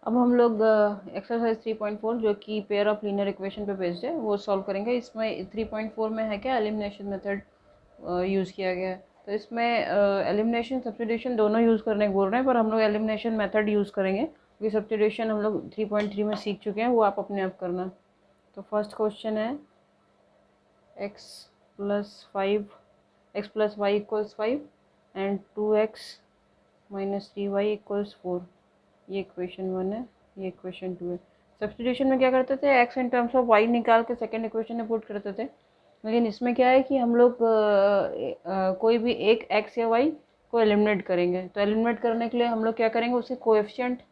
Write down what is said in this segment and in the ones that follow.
अब हम लोग एक्सरसाइज 3.4 जो कि पेयर ऑफ लीनियर इक्वेशन पे बेस्ड है वो सॉल्व करेंगे। इसमें 3.4 में है क्या, एलिमिनेशन मेथड यूज़ किया गया है। तो इसमें एलिमिनेशन सब्स्टिट्यूशन दोनों यूज़ करने को बोल रहे हैं, पर हम लोग एलिमिनेशन मेथड यूज़ करेंगे क्योंकि सब्स्टिट्यूशन हम लोग 3.3 में सीख चुके हैं, वो आप अपने आप करना। तो फर्स्ट क्वेश्चन है x plus Y equals 5 and 2x minus 3y equals 4। ये इक्वेशन 1 है, ये इक्वेशन 2 है। सब्स्टिट्यूशन में क्या करते थे, x in terms of y निकाल के सेकेंड इक्वेशन में पुट करते थे। लेकिन इसमें क्या है कि हम लोग कोई भी एक x या y को एलिमिनेट करेंगे। तो एलिमिनेट करने के लिए हम लोग क्या करेंगे, उसके कोएफिशिएंट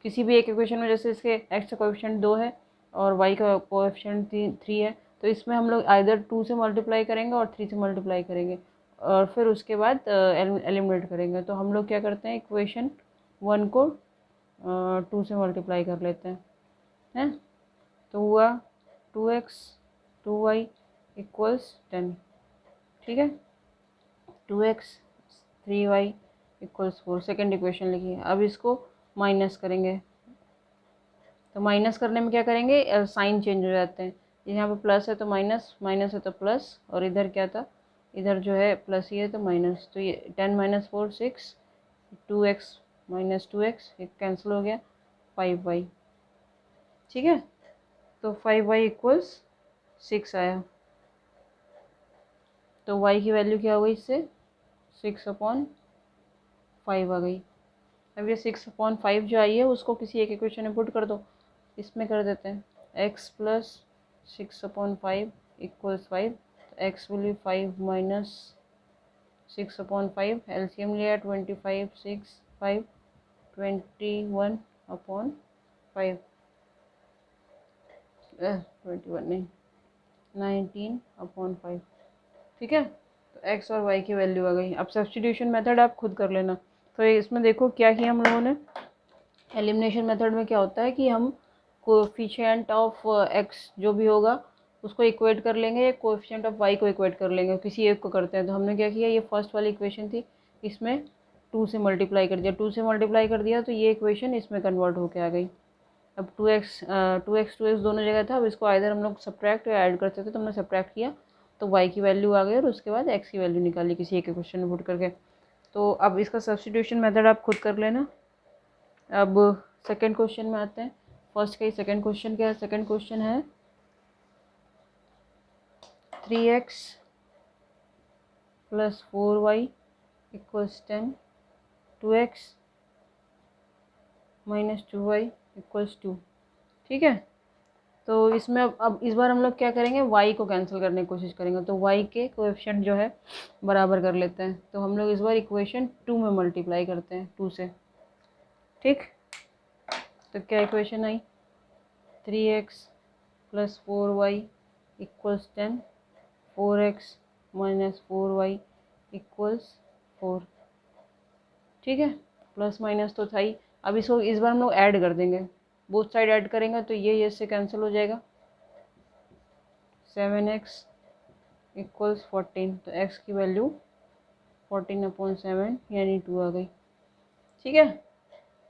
किसी भी एक इक्वेशन में, जैसे इसके x का कोएफिशिएंट 2 है और y का कोएफिशिएंट 3 है, तो इसमें हम लोग आइदर 2 से मल्टीप्लाई करेंगे और 3 से मल्टीप्लाई करेंगे और फिर उसके बाद एलिमिनेट करेंगे। तो हम लोग क्या करते हैं, इक्वेशन 1 को 2 से मल्टीप्लाई कर लेते हैं। तो हुआ 2x 2y इक्वल्स 10। ठीक है, 2x 3y equals 4। Second equation लिखिए। अब इसको माइनस करेंगे। तो माइनस करने में क्या करेंगे, साइन चेंज हो जाते हैं। यहाँ पे प्लस है तो माइनस, माइनस है तो प्लस, और इधर क्या था, इधर जो है प्लस ही है तो माइनस। तो ये 10 माइनस 4 6, 2x माइनस 2x एक कैंसिल हो गया, 5y। ठीक है, तो 5y इक्वल्स 6 आया। तो y की वैल्यू क्या हो गई इससे, 6/5 आ गई। अब ये 6/5 जो आई है उसको किसी एक इक्वेशन में पुट कर दो। इसमें कर देते हैं x प्लस 6/5 इक्वल्स 5। तो x will be 5 minus 6/5। LCM लिया 25 6 5 21/5 21 नहीं 19/5। ठीक है, तो x और y की वैल्यू आ गई। अब सब्स्टिट्यूशन मेथड आप खुद कर लेना। तो इसमें देखो क्या किया हम लोगों ने। एलिमिनेशन मेथड में क्या होता है कि हम कोएफिशिएंट ऑफ x जो भी होगा उसको इक्वेट कर लेंगे, कोएफिशिएंट ऑफ y को इक्वेट कर लेंगे, किसी एक को करते हैं। तो हमने क्या किया, ये फर्स्ट वाली इक्वेशन थी, इसमें 2 से मल्टीप्लाई कर दिया। 2 से मल्टीप्लाई कर दिया तो ये इक्वेशन इसमें कन्वर्ट होके आ गई। अब 2x दोनों जगह था। अब इसको आइदर हम लोग सब्ट्रैक्ट या ऐड करते थे, तो हमने सब्ट्रैक्ट किया तो y की वैल्यू आ गई और उसके बाद x की वैल्यू निकाली किसी एक क्वेश्चन में पुट करके। तो अब इसका सब्स्टिट्यूशन मेथड आप खुद कर लेना। अब सेकंड क्वेश्चन में आते हैं। फर्स्ट का ही सेकंड क्वेश्चन क्या है, सेकंड क्वेश्चन है 3x plus 4y equals 10, 2x minus 2y equals 2। ठीक है, तो इसमें अब इस बार हम लोग क्या करेंगे, y को कैंसिल करने की कोशिश करेंगे। तो y के कोएफिशिएंट जो है बराबर कर लेते हैं। तो हम लोग इस बार इक्वेशन 2 में मल्टीप्लाई करते हैं 2 से। ठीक, तो क्या इक्वेशन आई, 3x plus 4y equals 10, 4x minus 4y equals 4। ठीक है, प्लस माइनस तो था ही। अब इसको इस बार हम लोग ऐड कर देंगे, बोथ साइड ऐड करेंगे तो ये इससे कैंसिल हो जाएगा। 7x equals 14। तो x की वैल्यू 14/7 यानी 2 आ गई। ठीक है,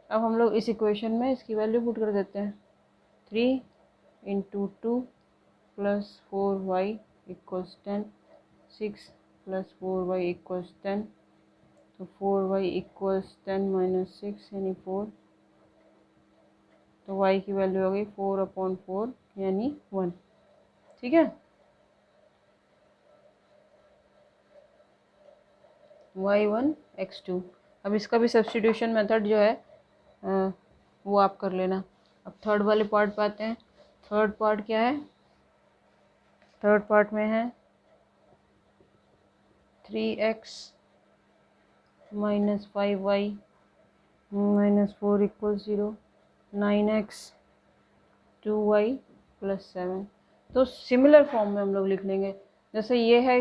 अब हम लोग इस इक्वेशन में इसकी वैल्यू पुट कर देते हैं। 3 into 2 plus 4y equals 10, 6 plus 4y equals 10। तो 4y इक्वल्स 10 माइनस 6 यानी 4। तो y की वैल्यू हो गई 4/4 यानी 1। ठीक है, y1 x2। अब इसका भी सब्स्टिट्यूशन मेथड जो है वो आप कर लेना। अब थर्ड वाले पार्ट पे आते हैं। थर्ड पार्ट क्या है, थर्ड पार्ट में है 3x minus 5y minus 4 equal 0, 9x 2y plus 7। तो सिमिलर फॉर्म में हम लोग लिख लेंगे। जैसे ये है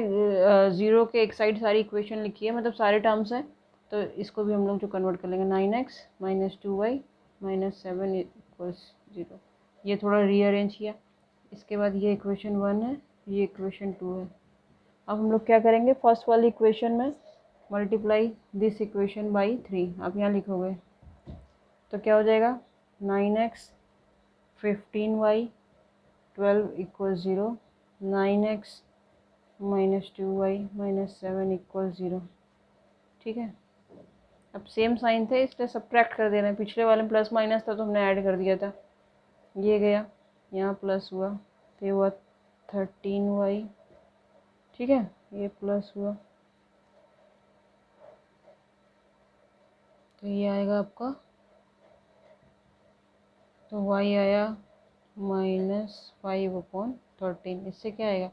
0 के एक साइड सारी इक्वेशन लिखी है, मतलब सारे टर्म्स हैं, तो इसको भी हम लोग जो कन्वर्ट कर लेंगे 9x minus 2y minus 7 equals 0। ये थोड़ा रीअरेंज किया। इसके बाद ये इक्वेशन 1 है, ये इक्वेशन 2 है। अब हम लोग क्या करेंगे, फर्स्ट वाली इक्वेशन में मल्टीप्लाई दिस इक्वेशन बाई 3। आप यहाँ लिखोगे तो क्या हो जाएगा, 9x 15y 12 equal 0, 9x minus 2y minus 7 equal 0। ठीक है, अब सेम साइन थे इसलिए सब्ट्रैक्ट कर देना है। पिछले वाले में प्लस माइनस था तो हमने ऐड कर दिया था, ये गया यहाँ प्लस हुआ तो ये हुआ 13y। ठीक है, ये प्लस हुआ तो ये आएगा आपका, तो y आया -5/13। इससे क्या आएगा,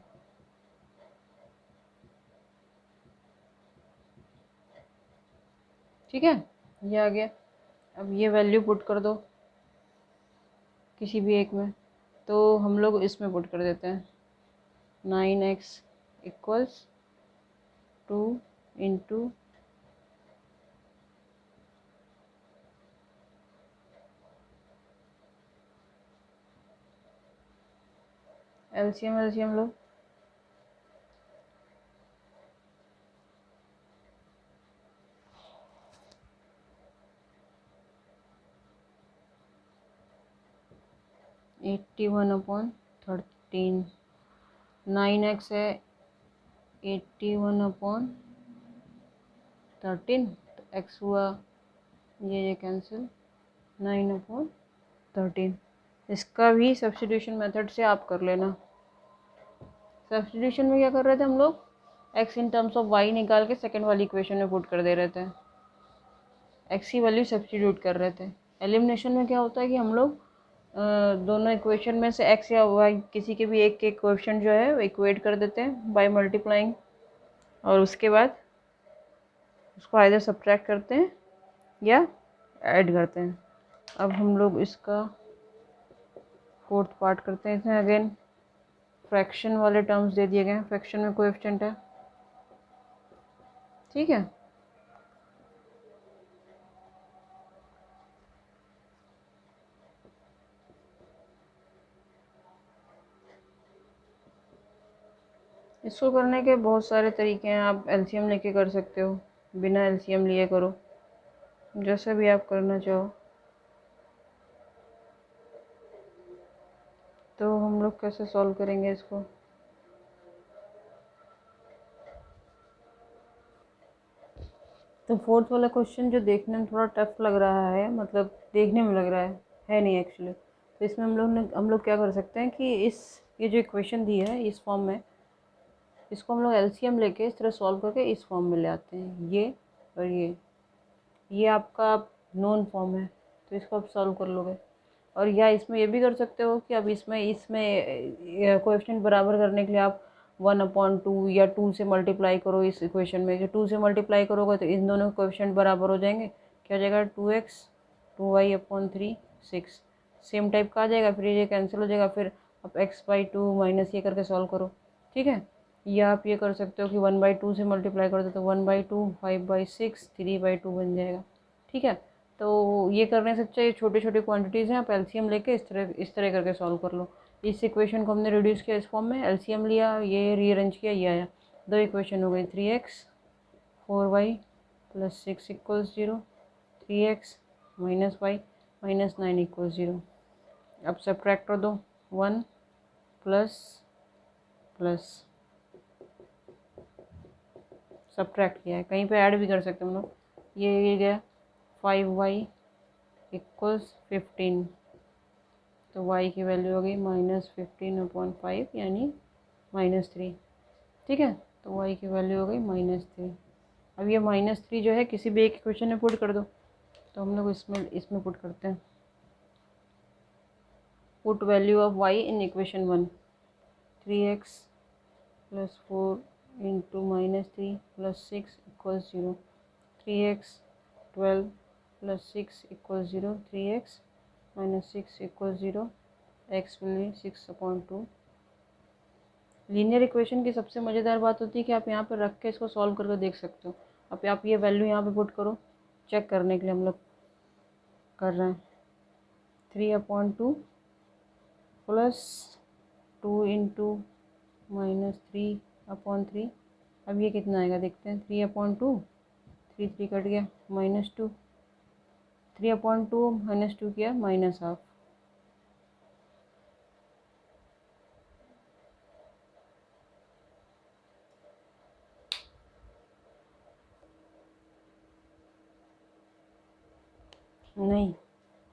ठीक है, ये आ गया। अब ये वैल्यू पुट कर दो किसी भी एक में, तो हम लोग इसमें पुट कर देते हैं 9x इक्वल्स 2 इंटू एलसीएम लो, एट्टी वन अपॉन 13, 9x है 81/13, तो x हुआ ये कैंसिल 9/13। इसका भी सब्स्टिट्यूशन मेथड से आप कर लेना। सब्स्टिट्यूशन में क्या कर रहे थे हम लोग, x in terms of y निकाल के सेकेंड वाली इक्वेशन में पुट कर दे रहे थे, x की वैल्यू सब्स्टिट्यूट कर रहे थे। एलिमिनेशन में क्या होता है कि हम लोग दोनों इक्वेशन में से x या y किसी के भी एक के कोएफिशिएंट जो है वो इक्वेट कर देते हैं बाय मल्टीप्लाइंग, और उसके बाद उसको आइदर सब्ट्रैक्ट करते हैं या ऐड करते हैं। अब हम लोग इसका फोर्थ पार्ट करते हैं। इसमें अगेन फ्रैक्शन वाले टर्म्स दे दिए गए हैं, फ्रैक्शन में कोएफिशिएंट है। ठीक है, इसको करने के बहुत सारे तरीके हैं। आप एलसीएम लेके कर सकते हो, बिना एलसीएम लिए करो, जैसा भी आप करना चाहो। तो हम लोग कैसे सॉल्व करेंगे इसको, तो फोर्थ वाला क्वेश्चन जो देखने में थोड़ा टफ लग रहा है, मतलब देखने में लग रहा है नहीं एक्चुअली, तो इसमें हम लोग क्या कर सकते हैं कि ये जो इक्वेशन दी है इस फॉर्म में, इसको हम लोग एलसीएम लेके इस तरह सॉल्व करके इस फॉर्म में ले आते हैं। ये और ये आपका नोन फॉर्म है, तो इसको आप सॉल्व कर लोगे। और या इसमें ये भी कर सकते हो कि अब इसमें कोएफिशिएंट बराबर करने के लिए आप 1/2 या 2 से मल्टीप्लाई करो इस इक्वेशन में। जो 2 से मल्टीप्लाई करोगे तो इन दोनों कोएफिशिएंट बराबर हो जाएंगे। क्या हो जाएगा, 2x 2y/3 6 सेम टाइप का आ जाएगा। फिर ये कैंसिल हो जाएगा, फिर आप x/2 माइनस ये करके सॉल्व करो। ठीक है, या आप ये कर सकते हो कि 1/2 से मल्टीप्लाई कर दो तो 1/2 5/6 3/2 बन जाएगा। ठीक है, तो ये करने से अच्छा ये छोटे छोटे क्वांटिटीज़ हैं, आप एलसीएम लेके इस तरह करके सॉल्व कर लो। इस इक्वेशन को हमने रिड्यूस किया इस फॉर्म में, एलसीएम लिया, ये रीअरेंज किया, ये आया। दो इक्वेशन हो गई, 3x 4y + 6 = 0, 3x - y - 9 = 0। अब सब्ट्रैक्ट कर दो, 1 प्लस प्लस सब्ट्रैक्ट किया है, कहीं पे ऐड भी कर सकते हम लोग। ये गया 5y = 15, तो y की वैल्यू हो गई -15/5 यानी -3। ठीक है, तो y की वैल्यू हो गई -3। अब ये -3 जो है किसी भी एक इक्वेशन में पुट कर दो, तो हम लोग इसमें पुट करते हैं। Put value of y in equation 1, 3x + 4 × -3 + 6 = 0, 3x 12 + 6 = 0, 3x - 6 = 0, x will be 6/2। Linear equation की सबसे मज़ेदार बात होती है कि आप यहाँ पर रख के इसको सॉल्व करके देख सकते हो। अब आप ये वैल्यू यहाँ पे पुट करो, चेक करने के लिए हम लोग कर रहे हैं। 3/2 + 2 × -3/3। अब ये कितना आएगा देखते हैं, 3/2, 3 3 कट गया, -2, 3/2 -2 किया -1/2। नहीं,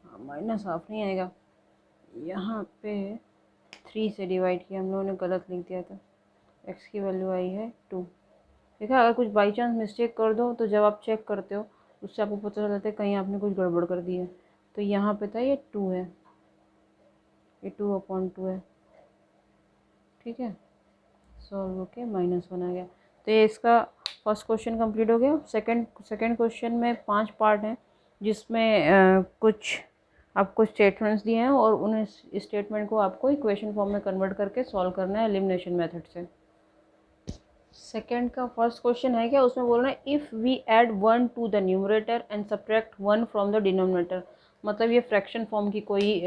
-1/2 नहीं आएगा, यहाँ पे 3 से डिवाइड किया हम लोगों ने, गलत लिख दिया था। x की वैल्यू आई है 2। देखा, अगर कुछ बाई चांस मिस्टेक कर दो तो जब आप चेक करते हो उससे आपको पता चल जाता है कहीं आपने कुछ गड़बड़ कर दी है। तो यहाँ पे था ये 2 है, ये 2/2 है। ठीक है, सॉल्व होके -1 आ गया। तो ये इसका फर्स्ट क्वेश्चन कंप्लीट हो गया। सेकंड क्वेश्चन में 5 पार्ट हैं, जिसमें कुछ आपको स्टेटमेंट्स दिए हैं और उन स्टेटमेंट को आपको इक्वेशन फॉर्म में कन्वर्ट करके सॉल्व करना है एलिमिनेशन मेथड से। सेकंड का फर्स्ट क्वेश्चन है क्या, उसमें बोल रहे हैं if we add 1 to the numerator and subtract 1 from the denominator. मतलब ये फ्रैक्शन फॉर्म की कोई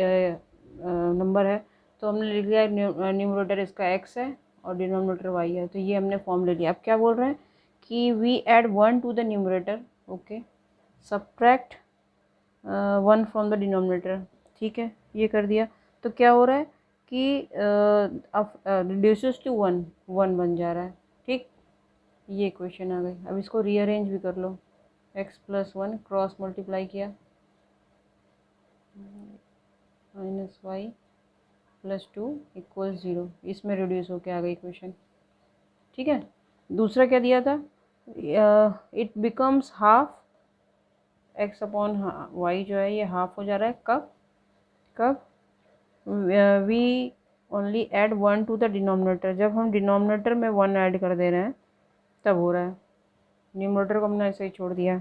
नंबर है, तो हमने लिख लिया न्यूमरेटर इसका x है और डिनोमिनेटर y है, तो ये हमने फॉर्म ले लिया। अब क्या बोल रहे हैं कि we add 1 to the numerator, okay, subtract 1 from the denominator. ठीक है, ये कर दिया। तो क्या हो रहा है कि अब रिड्यूसेस टू 1 बन जा रहा है। ठीक, ये इक्वेशन आ गई। अब इसको रीअरेंज भी कर लो। x+1 क्रॉस मल्टीप्लाई किया -y+2 = 0, इसमें रिड्यूस होके आ गई इक्वेशन। ठीक है, दूसरा क्या दिया था, इट बिकम्स हाफ x/y, जो है ये हाफ हो जा रहा है। कब we only add 1 to the denominator, जब हम डिनोमिनेटर में 1 ऐड कर दे रहे हैं तब हो रहा है। न्यूमरेटर को हमने ऐसे ही छोड़ दिया।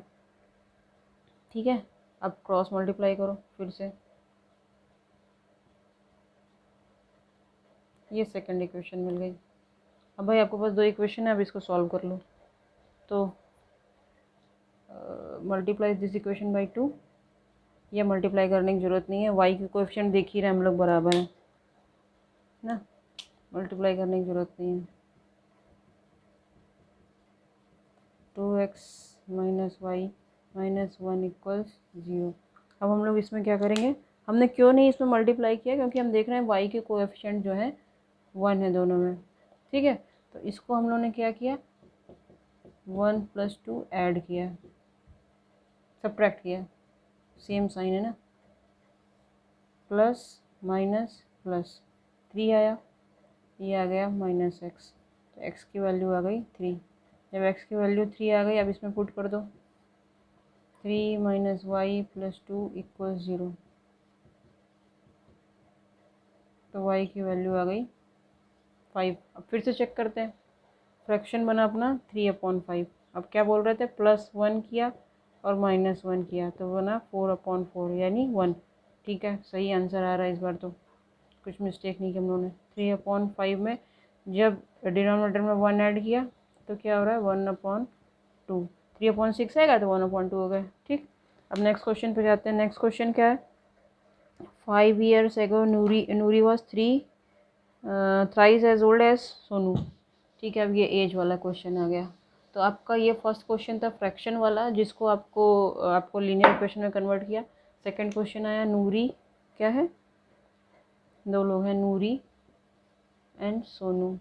ठीक है, अब क्रॉस मल्टीप्लाई करो फिर से, ये सेकंड इक्वेशन मिल गई। अब भाई आपके पास 2 इक्वेशन है, अब इसको सॉल्व कर लो। तो मल्टीप्लाई दिस इक्वेशन बाई 2, ये मल्टीप्लाई करने की ज़रूरत नहीं है, y के कोएफिशिएंट देख ही रहे हम लोग बराबर हैं ना, मल्टीप्लाई करने की ज़रूरत नहीं है। 2x - y - 1 = 0। अब हम लोग इसमें क्या करेंगे, हमने क्यों नहीं इसमें मल्टीप्लाई किया, क्योंकि हम देख रहे हैं y के कोएफिशिएंट जो है 1 है दोनों में। ठीक है, तो इसको हम लोगों ने क्या किया, 1 + 2 ऐड किया, सब्ट्रैक्ट किया, सेम साइन है ना, प्लस माइनस प्लस 3 आया, ये आ गया -x, तो x की वैल्यू आ गई 3। जब x की वैल्यू 3 आ गई, अब इसमें पुट कर दो, 3 - y + 2 = 0, तो y की वैल्यू आ गई 5। अब फिर से चेक करते हैं, फ्रैक्शन बना अपना 3/5। अब क्या बोल रहे थे, +1 किया और -1 किया, तो बना 4/4 यानी 1। ठीक है, सही आंसर आ रहा है इस बार, तो कुछ मिस्टेक नहीं की हम लोगों ने। 3/5 में जब डिनोमिनेटर में 1 ऐड किया तो क्या हो रहा है, 1/2। 3/6 आएगा तो 1/2 हो गए। ठीक, अब नेक्स्ट क्वेश्चन पे जाते हैं। नेक्स्ट क्वेश्चन क्या है, 5 years ago Noori was thrice as old as Sonu. ठीक है, अब ये एज वाला क्वेश्चन आ गया। तो आपका ये फर्स्ट क्वेश्चन था फ्रैक्शन वाला, जिसको आपको लीनियर इक्वेशन में कन्वर्ट किया। सेकंड क्वेश्चन आया नूरी, क्या है, 2 लोग हैं, नूरी एंड सोनू,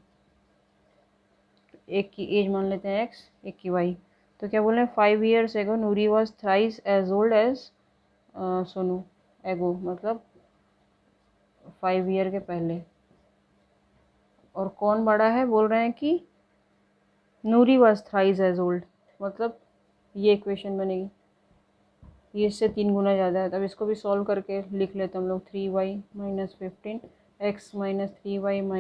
एक की एज मान लेते हैं x, एक की y। तो क्या बोल रहे हैं, 5 years ago Noori was thrice as old as Sonu. एगो मतलब 5 ईयर के पहले। और कौन बड़ा है, बोल रहे हैं कि नूरी was thrice as old, मतलब ये इक्वेशन बनेगी, ये इससे 3 गुना ज़्यादा है। तब इसको भी सॉल्व करके लिख लेते हम लोग, 3y - 15 x - 3y -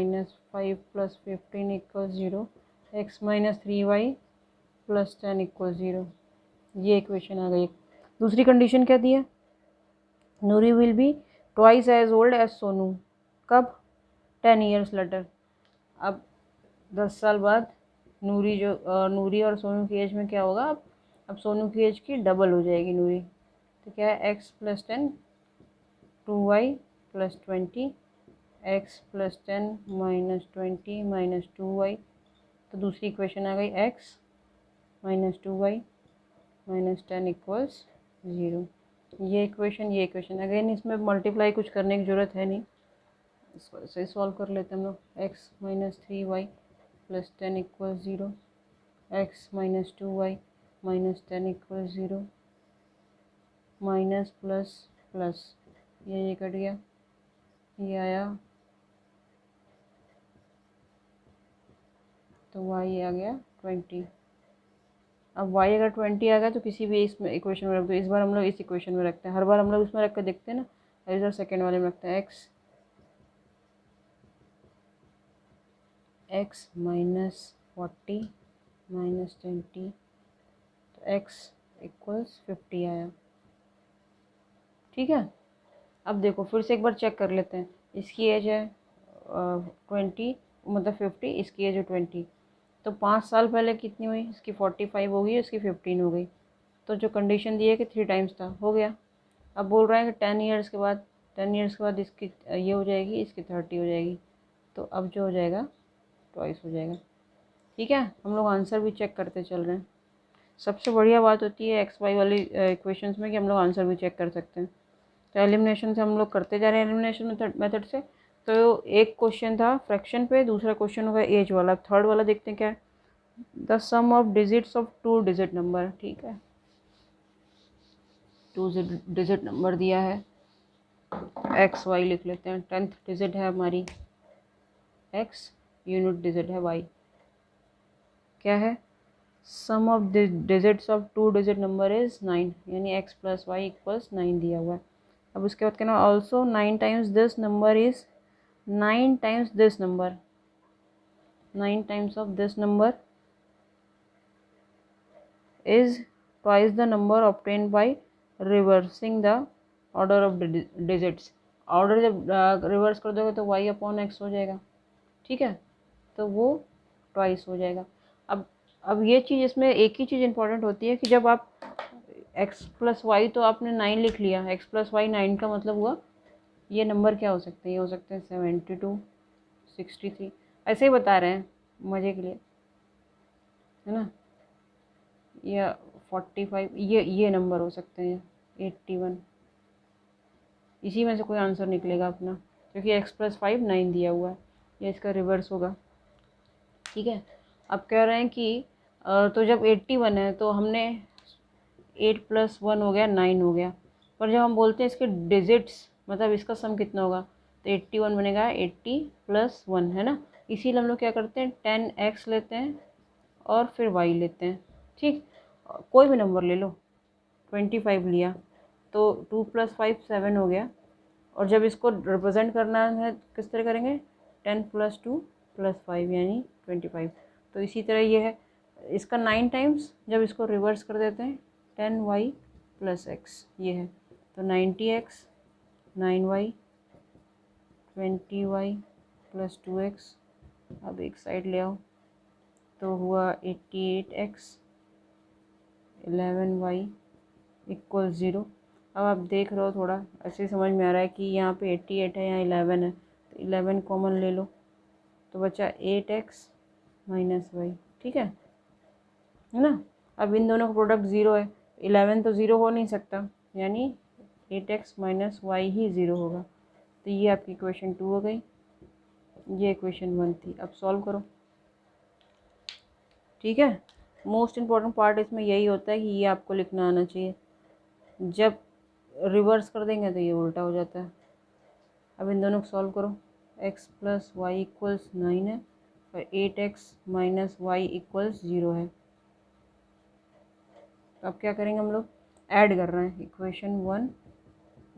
5 + 15 = 0, x - 3y + 10 = 0। ये इक्वेशन आ गई। दूसरी कंडीशन क्या दी है, Noori will be twice as old as Sonu, कब, 10 years लेटर। अब 10 साल बाद नूरी और सोनू की एज में क्या होगा, अब सोनू की एज की डबल हो जाएगी नूरी। तो क्या है, x + 10 2y + 20, x + 10 - 20 - 2y। तो दूसरी इक्वेशन आ गई, x - 2y - 10 = 0। ये इक्वेशन अगेन इसमें मल्टीप्लाई कुछ करने की ज़रूरत है नहीं, इसको ऐसे सॉल्व कर लेते हैं हम लोग। X minus 3y plus 10 equal 0, x minus 2y minus 10 equal 0, minus plus plus, ये कट गया, ये आया तो y आ गया 20। अब y अगर 20 आ गया तो किसी भी इसमें इक्वेशन में रख दो। इस बार हम लोग इस इक्वेशन में रखते हैं, हर बार हम लोग इसमें रख कर देखते हैं ना, इस बार सेकेंड वाले में रखते हैं। एक्स माइनस 40 माइनस 20, तो x इक्वल्स 50 आया। ठीक है, अब देखो फिर से एक बार चेक कर लेते हैं। इसकी एज है 20, मतलब 50, इसकी एज है 20, तो 5 साल पहले कितनी हुई, इसकी 45 हो गई, इसकी 15 हो गई। तो जो कंडीशन दी है कि 3 टाइम्स था, हो गया। अब बोल रहे हैं कि 10 ईयर्स के बाद, 10 ईयर्स के बाद इसकी ये हो जाएगी, इसकी 30 हो जाएगी, तो अब जो हो जाएगा ट्वाइस हो जाएगा। ठीक है, हम लोग आंसर भी चेक करते चल रहे हैं। सबसे बढ़िया बात होती है एक्स वाई वाली इक्वेशंस में कि हम लोग आंसर भी चेक कर सकते हैं। तो एलिमिनेशन से हम लोग करते जा रहे हैं, एलिमिनेशन मेथड से। तो एक क्वेश्चन था फ्रैक्शन पे, दूसरा क्वेश्चन होगा एज वाला, थर्ड वाला देखते हैं क्या है, the sum of digits of 2 digit number. ठीक है, 2 डिजिट नंबर दिया है, एक्स वाई लिख लेते हैं। 10th डिजिट है हमारी एक्स, यूनिट डिजिट है वाई। क्या है, sum of digits of 2 digit number is 9, यानी एक्स प्लस वाई इक्वल्स 9 दिया हुआ है। अब उसके बाद कहना also 9 times this number is, 9 times this number, 9 times of this number is twice the number obtained by reversing the order of digits। Order जब reverse कर दोगे तो y अपॉन एक्स हो जाएगा। ठीक है, तो वो ट्वाइस हो जाएगा। अब ये चीज़, इसमें एक ही चीज़ इंपॉर्टेंट होती है कि जब आप x प्लस वाई, तो आपने 9 लिख लिया, x प्लस वाई 9 का मतलब हुआ ये नंबर क्या हो सकते हैं, ये हो सकते हैं 72, 63, ऐसे ही बता रहे हैं मज़े के लिए, है ना, या 45, ये नंबर हो सकते हैं, 81, इसी में से कोई आंसर निकलेगा अपना, क्योंकि x प्लस 5 9 दिया हुआ है, ये इसका रिवर्स होगा। ठीक है, अब कह रहे हैं कि तो जब 81 है तो हमने 8 प्लस 1 हो गया 9 हो गया, पर जब हम बोलते हैं इसके डिजिट्स, मतलब इसका सम कितना होगा, तो 81 बनेगा 80 प्लस 1, है ना। इसीलिए हम लोग क्या करते हैं, 10x लेते हैं और फिर y लेते हैं। ठीक, कोई भी नंबर ले लो, 25 लिया तो 2 प्लस 5 7 हो गया, और जब इसको रिप्रेजेंट करना है किस तरह करेंगे, 10 प्लस 2 प्लस 5 यानी 25। तो इसी तरह ये है, इसका 9 टाइम्स, जब इसको रिवर्स कर देते हैं 10y प्लस एक्स, ये है, तो 90x, 9y, 20y plus 2x। अब एक साइड ले आओ, तो हुआ 88x, 11y इक्वल 0। अब आप देख रहे हो, थोड़ा ऐसे समझ में आ रहा है कि यहाँ पे 88 है, यहाँ 11 है, तो 11 कॉमन ले लो, तो बचा 8x माइनस वाई। ठीक है ना। अब इन दोनों का प्रोडक्ट 0 है, 11 तो 0 हो नहीं सकता, यानी 8x माइनस वाई ही 0 होगा। तो ये आपकी इक्वेशन 2 हो गई, ये इक्वेशन 1 थी। अब सॉल्व करो। ठीक है, मोस्ट इम्पॉर्टेंट पार्ट इसमें यही होता है कि ये आपको लिखना आना चाहिए, जब रिवर्स कर देंगे तो ये उल्टा हो जाता है। अब इन दोनों को सॉल्व करो, x प्लस वाई इक्वल्स 9 है और 8x माइनस वाई इक्वल्स 0 है। तो अब क्या करेंगे, हम लोग ऐड कर रहे हैं, इक्वेशन 1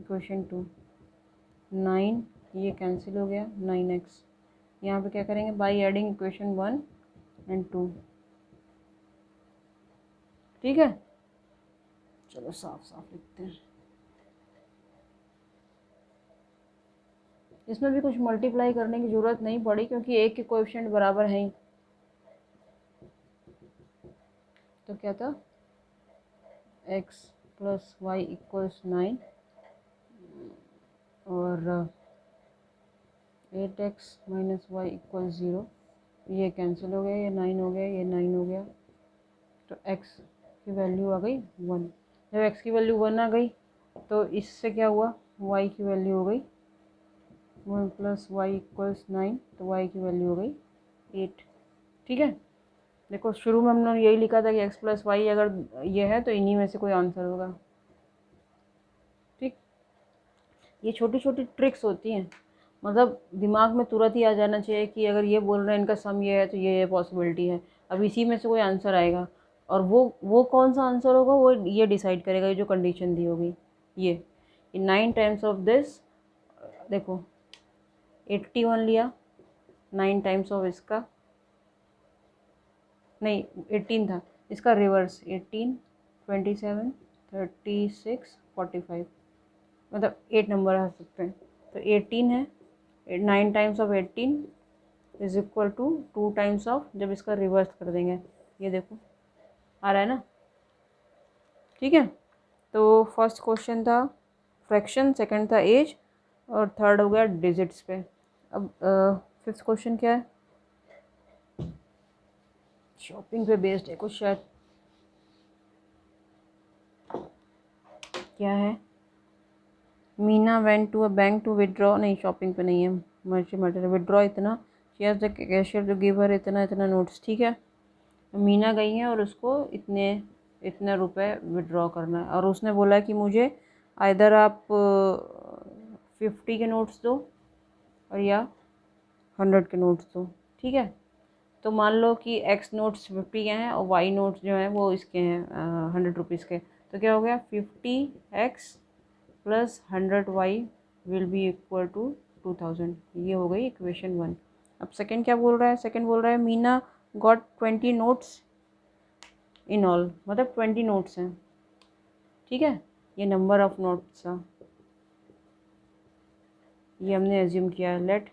इक्वेशन 2, 9 ये कैंसिल हो गया, 9x, यहाँ पे क्या करेंगे, बाई एडिंग इक्वेशन 1 एंड 2। ठीक है, चलो साफ साफ लिखते हैं। इसमें भी कुछ मल्टीप्लाई करने की ज़रूरत नहीं पड़ी, क्योंकि एक के कोएफिशिएंट बराबर हैं ही। तो क्या था, x प्लस वाई इक्वल्स 9 और 8x माइनस वाई इक्वल 0, ये कैंसिल हो गया, ये 9 हो गया, ये 9 हो गया, तो x की वैल्यू आ गई 1। जब x की वैल्यू 1 आ गई तो इससे क्या हुआ, y की वैल्यू हो गई 1 + y = 9, तो y की वैल्यू हो गई 8। ठीक है, देखो शुरू में हमने यही लिखा था कि x + y अगर ये है तो इन्हीं में से कोई आंसर होगा। ठीक, ये छोटी छोटी ट्रिक्स होती हैं, मतलब दिमाग में तुरंत ही आ जाना चाहिए कि अगर ये बोल रहे हैं इनका सम ये है तो ये पॉसिबिलिटी है, अब इसी में से कोई आंसर आएगा, और वो कौन सा आंसर होगा वो ये डिसाइड करेगा, ये जो कंडीशन दी होगी। ये 9 टाइम्स ऑफ दिस, देखो 81 लिया, 9 टाइम्स ऑफ इसका, नहीं 18 था, इसका रिवर्स 18, 27, 36, 45, मतलब 8 नंबर आ सकते हैं। तो 18 है, 9 times of 18 is equal to 2 times of, जब इसका रिवर्स कर देंगे, ये देखो आ रहा है ना। ठीक है, तो फर्स्ट क्वेश्चन था फ्रैक्शन, सेकंड था एज, और थर्ड हो गया डिजिट्स पे। अब फिफ्थ क्वेश्चन क्या है, शॉपिंग पे बेस्ड है कुछ शायद, क्या है, Meena went to a bank to withdraw, नहीं शॉपिंग पे नहीं है, मर्ची मैटर, विदड्रॉ इतना, she has the cashier to give her इतना इतना नोट्स। ठीक है, मीना गई है और उसको इतने इतने रुपए विड्रॉ करना है, और उसने बोला कि मुझे आइदर आप 50 के नोट्स दो और या 100 के नोट्स दो। ठीक है, तो मान लो कि एक्स नोट्स 50 के हैं और वाई नोट्स जो हैं वो इसके हैं 100 रुपीज़ के, तो क्या हो गया 50x + 100y will be equal to 2000। ये हो गई इक्वेशन 1। अब सेकंड क्या बोल रहा है, सेकंड बोल रहा है Meena got 20 notes in all, मतलब 20 नोट्स हैं। ठीक है, ये नंबर ऑफ नोट्स था, ये हमने एज्यूम किया है, let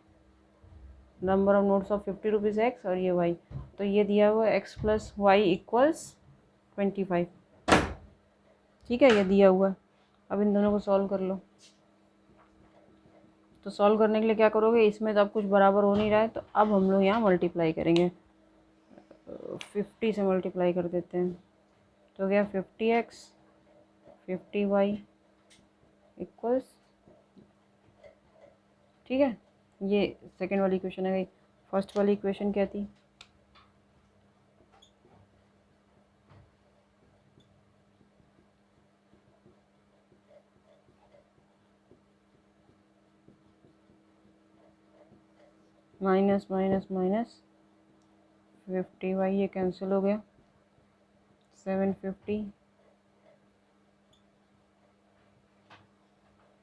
number of notes of 50 rupees x और ये वाई, तो ये दिया हुआ x + y = 25। ठीक है, ये दिया हुआ है, अब इन दोनों को सॉल्व कर लो। तो सॉल्व करने के लिए क्या करोगे, इसमें तो अब कुछ बराबर हो नहीं रहा है, तो अब हम लोग यहाँ मल्टीप्लाई करेंगे, 50 से मल्टीप्लाई कर देते हैं, तो गया 50x 50y = ठीक है, ये सेकेंड वाली इक्वेशन है गई। फर्स्ट वाली इक्वेशन क्या थी, माइनस माइनस माइनस 50y, ये कैंसिल हो गया, 750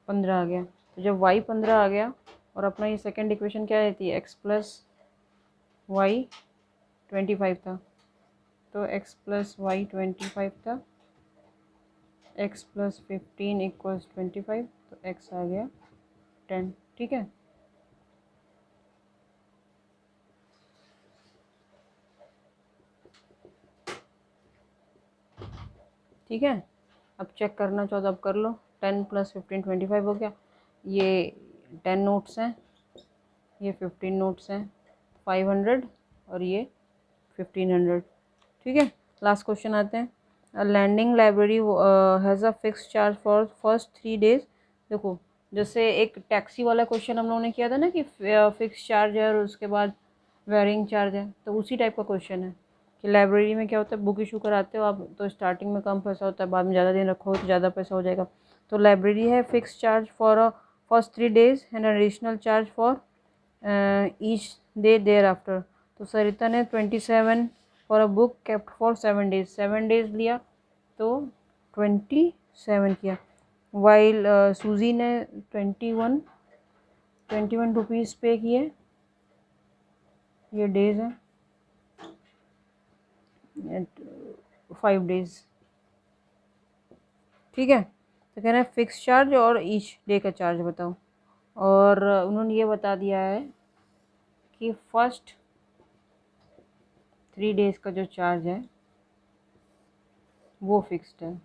15 आ गया। तो जब y 15 आ गया और अपना ये सेकेंड इक्वेशन क्या रहती है, x + y 25 था, तो x + y 25 था, x + 15 = 25, तो x आ गया 10। ठीक है, ठीक है, अब चेक करना चाहो तो अब कर लो, 10 + 15 25 हो गया, ये 10 नोट्स हैं, ये 15 नोट्स हैं 500, और ये 1500। ठीक है, लास्ट क्वेश्चन आते हैं, lending library has a fix charge for first 3 days. देखो जैसे एक टैक्सी वाला क्वेश्चन हम लोगों ने किया था ना कि फिक्स चार्ज है और उसके बाद वेरिंग चार्ज है, तो उसी टाइप का क्वेश्चन है कि लाइब्रेरी में क्या होता है, बुक इशू कराते हो आप तो स्टार्टिंग में कम पैसा होता है, बाद में ज़्यादा दिन रखोगे तो ज़्यादा पैसा हो जाएगा। तो लाइब्रेरी है fix charge for first 3 days and additional charge for each day thereafter. तो सरिता ने 27 for a book kept for 7 days, 7 days लिया तो 27 किया, वाइल सूजी ने 21 रुपीज़ पे किए, ये डेज हैं 5 डेज। ठीक है, तो कह रहे हैं फिक्स चार्ज और ईच डे का चार्ज बताओ, और उन्होंने ये बता दिया है कि फर्स्ट 3 डेज का जो चार्ज है वो फिक्स्ड है।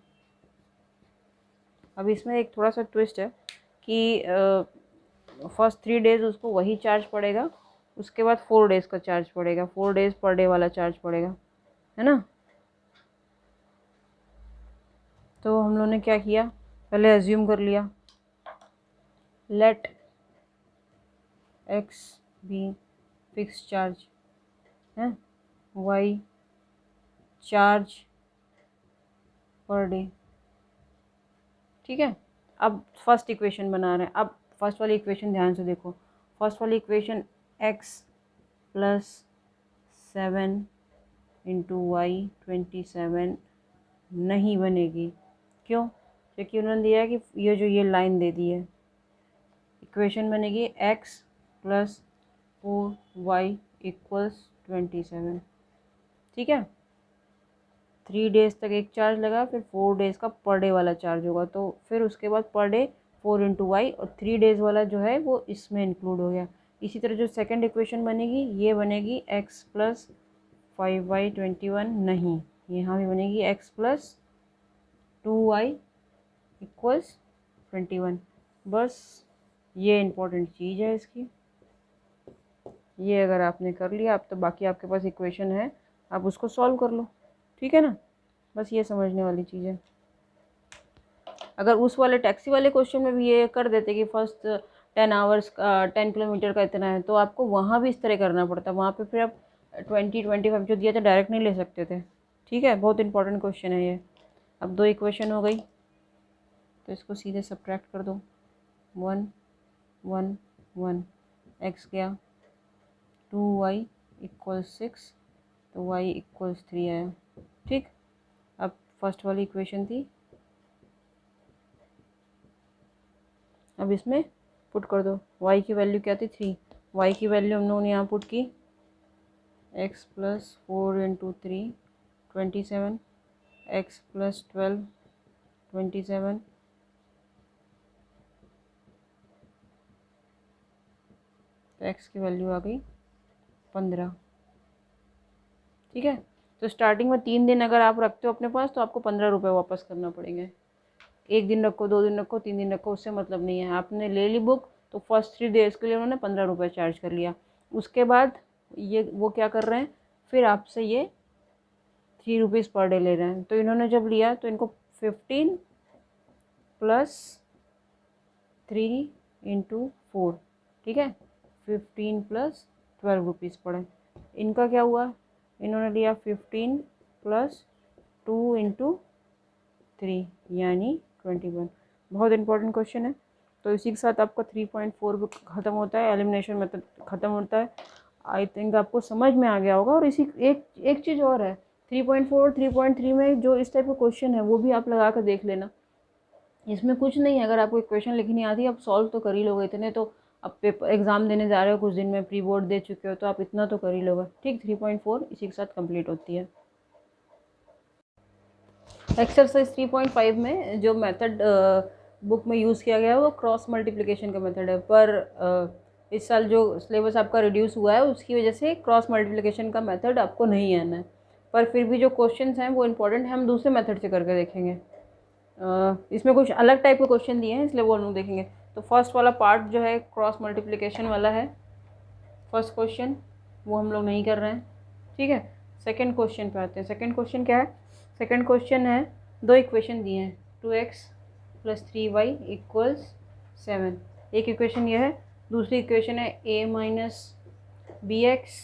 अब इसमें एक थोड़ा सा ट्विस्ट है कि फर्स्ट 3 डेज उसको वही चार्ज पड़ेगा, उसके बाद 4 डेज़ का चार्ज पड़ेगा, 4 डेज़ पर डे वाला चार्ज पड़ेगा, है ना। तो हम लोगों ने क्या किया, पहले एज्यूम कर लिया, let X be fix charge है, वाई चार्ज पर डे। ठीक है, अब फर्स्ट इक्वेशन बना रहे हैं। अब फर्स्ट वाली इक्वेशन ध्यान से देखो। फर्स्ट वाली equation X plus 7 into Y 27 नहीं बनेगी। क्यों? क्योंकि उन्होंने दिया है कि ये लाइन दे दी है। इक्वेशन बनेगी एक्स प्लस 4y इक्वल्स 27। ठीक है, 3 डेज़ तक एक चार्ज लगा, फिर 4 डेज़ का पर डे वाला चार्ज होगा, तो फिर उसके बाद पर डे 4 इंटू वाई, और 3 डेज़ वाला जो है वो इसमें इंक्लूड हो गया। इसी तरह जो सेकंड इक्वेशन बनेगी ये बनेगी एक्स प्लस 5y 21 नहीं, यहाँ भी बनेगी एक्स प्लस 2y इक्वल्स 21। बस ये इम्पोर्टेंट चीज़ है इसकी। ये अगर आपने कर लिया अब तो बाकी आपके पास इक्वेशन है, आप उसको सॉल्व कर लो। ठीक है ना, बस ये समझने वाली चीज़ है। अगर उस वाले टैक्सी वाले क्वेश्चन में भी ये कर देते कि फर्स्ट 10 आवर्स का 10 किलोमीटर का इतना है, तो आपको वहाँ भी इस तरह करना पड़ता। वहाँ पे फिर आप 20-25 जो दिया था डायरेक्ट नहीं ले सकते थे। ठीक है, बहुत इंपॉर्टेंट क्वेश्चन है ये। अब 2 इक्वेशन हो गई, तो इसको सीधे सब्ट्रैक्ट कर दो। 1 1 1 एक्स गया, 2y इक्वल्स 6, तो y इक्वल्स 3 आया। ठीक, अब फर्स्ट वाली इक्वेशन थी, अब इसमें पुट कर दो। y की वैल्यू क्या थी? 3। y की वैल्यू हम लोगों ने यहाँ पुट की, x plus 4 into 3 27, x plus 12 27, तो x की वैल्यू आ गई 15। ठीक है, तो स्टार्टिंग में 3 दिन अगर आप रखते हो अपने पास तो आपको 15 रुपये वापस करना पड़ेंगे। 1 दिन रखो, 2 दिन रखो, 3 दिन रखो, उससे मतलब नहीं है। आपने ले ली बुक तो फर्स्ट 3 डेज़ के लिए उन्होंने 15 रुपये चार्ज कर लिया। उसके बाद ये वो क्या कर रहे हैं, फिर आपसे ये 3 रुपीज़ पर डे ले रहे हैं। तो इन्होंने जब लिया तो इनको 15 प्लस 3 इंटू 4, ठीक है, 15 प्लस 12 रुपीज़ पड़े। इनका क्या हुआ, इन्होंने लिया 15 प्लस 2 इंटू 3 यानी 21। बहुत इंपॉर्टेंट क्वेश्चन है। तो इसी के साथ आपका 3.4 ख़त्म होता है, एलिमिनेशन मेथड ख़त्म होता है। आई थिंक आपको समझ में आ गया होगा। और इसी एक चीज़ और है, 3.4 और 3.3 में जो इस टाइप का क्वेश्चन है वो भी आप लगा कर देख लेना। इसमें कुछ नहीं है, अगर आपको इक्वेशन लिखनी आती है आप सॉल्व तो कर ही लोगे। इतने तो अब पेपर एग्ज़ाम देने जा रहे हो, कुछ दिन में प्री बोर्ड दे चुके हो, तो आप इतना तो कर ही लोगे। ठीक, 3.4 इसी के साथ कंप्लीट होती है। एक्सरसाइज 3.5 में जो मेथड बुक में यूज़ किया गया है वो क्रॉस मल्टीप्लिकेशन का मेथड है, पर इस साल जो सिलेबस आपका रिड्यूस हुआ है उसकी वजह से क्रॉस मल्टीप्लिकेशन का मेथड आपको नहीं आना है। पर फिर भी जो क्वेश्चंस हैं वो इम्पोर्टेंट है, हम दूसरे मेथड से करके देखेंगे। इसमें कुछ अलग टाइप के क्वेश्चन दिए हैं इसलिए वो हम लोग देखेंगे। तो फर्स्ट वाला पार्ट जो है क्रॉस मल्टीप्लिकेशन वाला है, फर्स्ट क्वेश्चन वो हम लोग नहीं कर रहे हैं। ठीक है, सेकंड क्वेश्चन पे आते हैं। सेकंड क्वेश्चन क्या है? सेकंड क्वेश्चन है, 2 इक्वेशन दिए हैं, 2x प्लस 3y इक्वल्स 7। एक इक्वेशन ये है, दूसरी इक्वेशन है a minus B X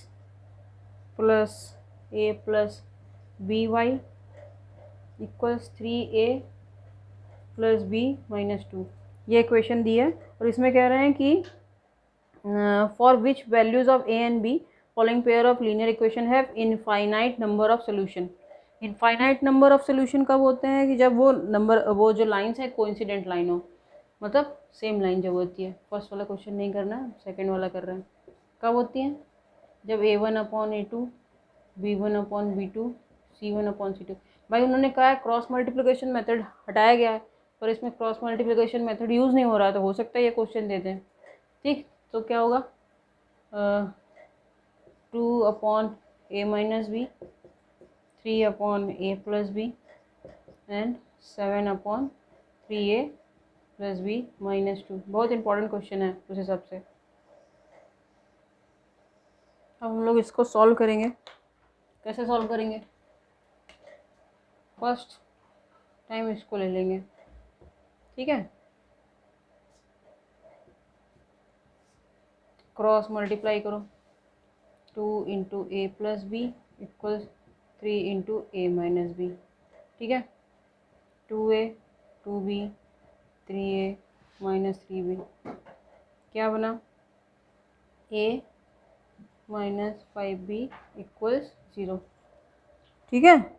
plus a plus B Y equals 3a plus B minus 2। ये इक्वेशन दी है और इसमें कह रहे हैं कि for which values of a and b following pair of linear equation have infinite number of solution। Infinite number of solution कब होते हैं कि जब वो जो लाइन्स है कोइंसिडेंट लाइन हो, मतलब सेम लाइन जब होती है। फर्स्ट वाला क्वेश्चन नहीं करना है, सेकंड वाला कर रहे हैं। कब होती हैं? जब a1/a2, b1/b2, c1/c2। भाई उन्होंने कहा है क्रॉस मल्टीप्लिकेशन मेथड हटाया गया है, पर इसमें क्रॉस मल्टीप्लिकेशन मेथड यूज़ नहीं हो रहा, तो हो सकता है ये क्वेश्चन दे दें। ठीक, तो क्या होगा, 2/a minus B, 3/a plus B and 7/3a plus B minus 2। बहुत इंपॉर्टेंट क्वेश्चन है उस हिसाब से। अब हम लोग इसको सॉल्व करेंगे। कैसे सॉल्व करेंगे? फर्स्ट टाइम इसको ले लेंगे, ठीक है, क्रॉस मल्टीप्लाई करो, 2 इंटू ए प्लस बी इक्वल्स 3 इंटू ए माइनस बी। ठीक है, 2a 2b 3a minus 3b क्या बना, a माइनस 5b इक्वल्स 0। ठीक है,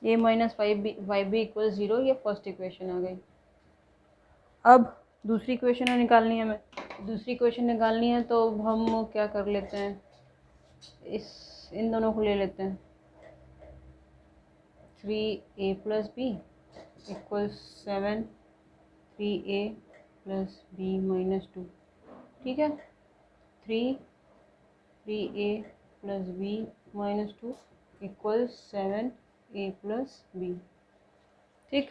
a माइनस 5b इक्वल्स 0, ये फर्स्ट इक्वेशन आ गई। अब दूसरी इक्वेशन निकालनी है हमें। दूसरी इक्वेशन निकालनी है तो हम क्या कर लेते हैं, इन दोनों को ले लेते हैं। 3a plus B equals 7 3a plus B minus 2। ठीक है, 3a plus B minus 2 equals 7a plus B. ठीक,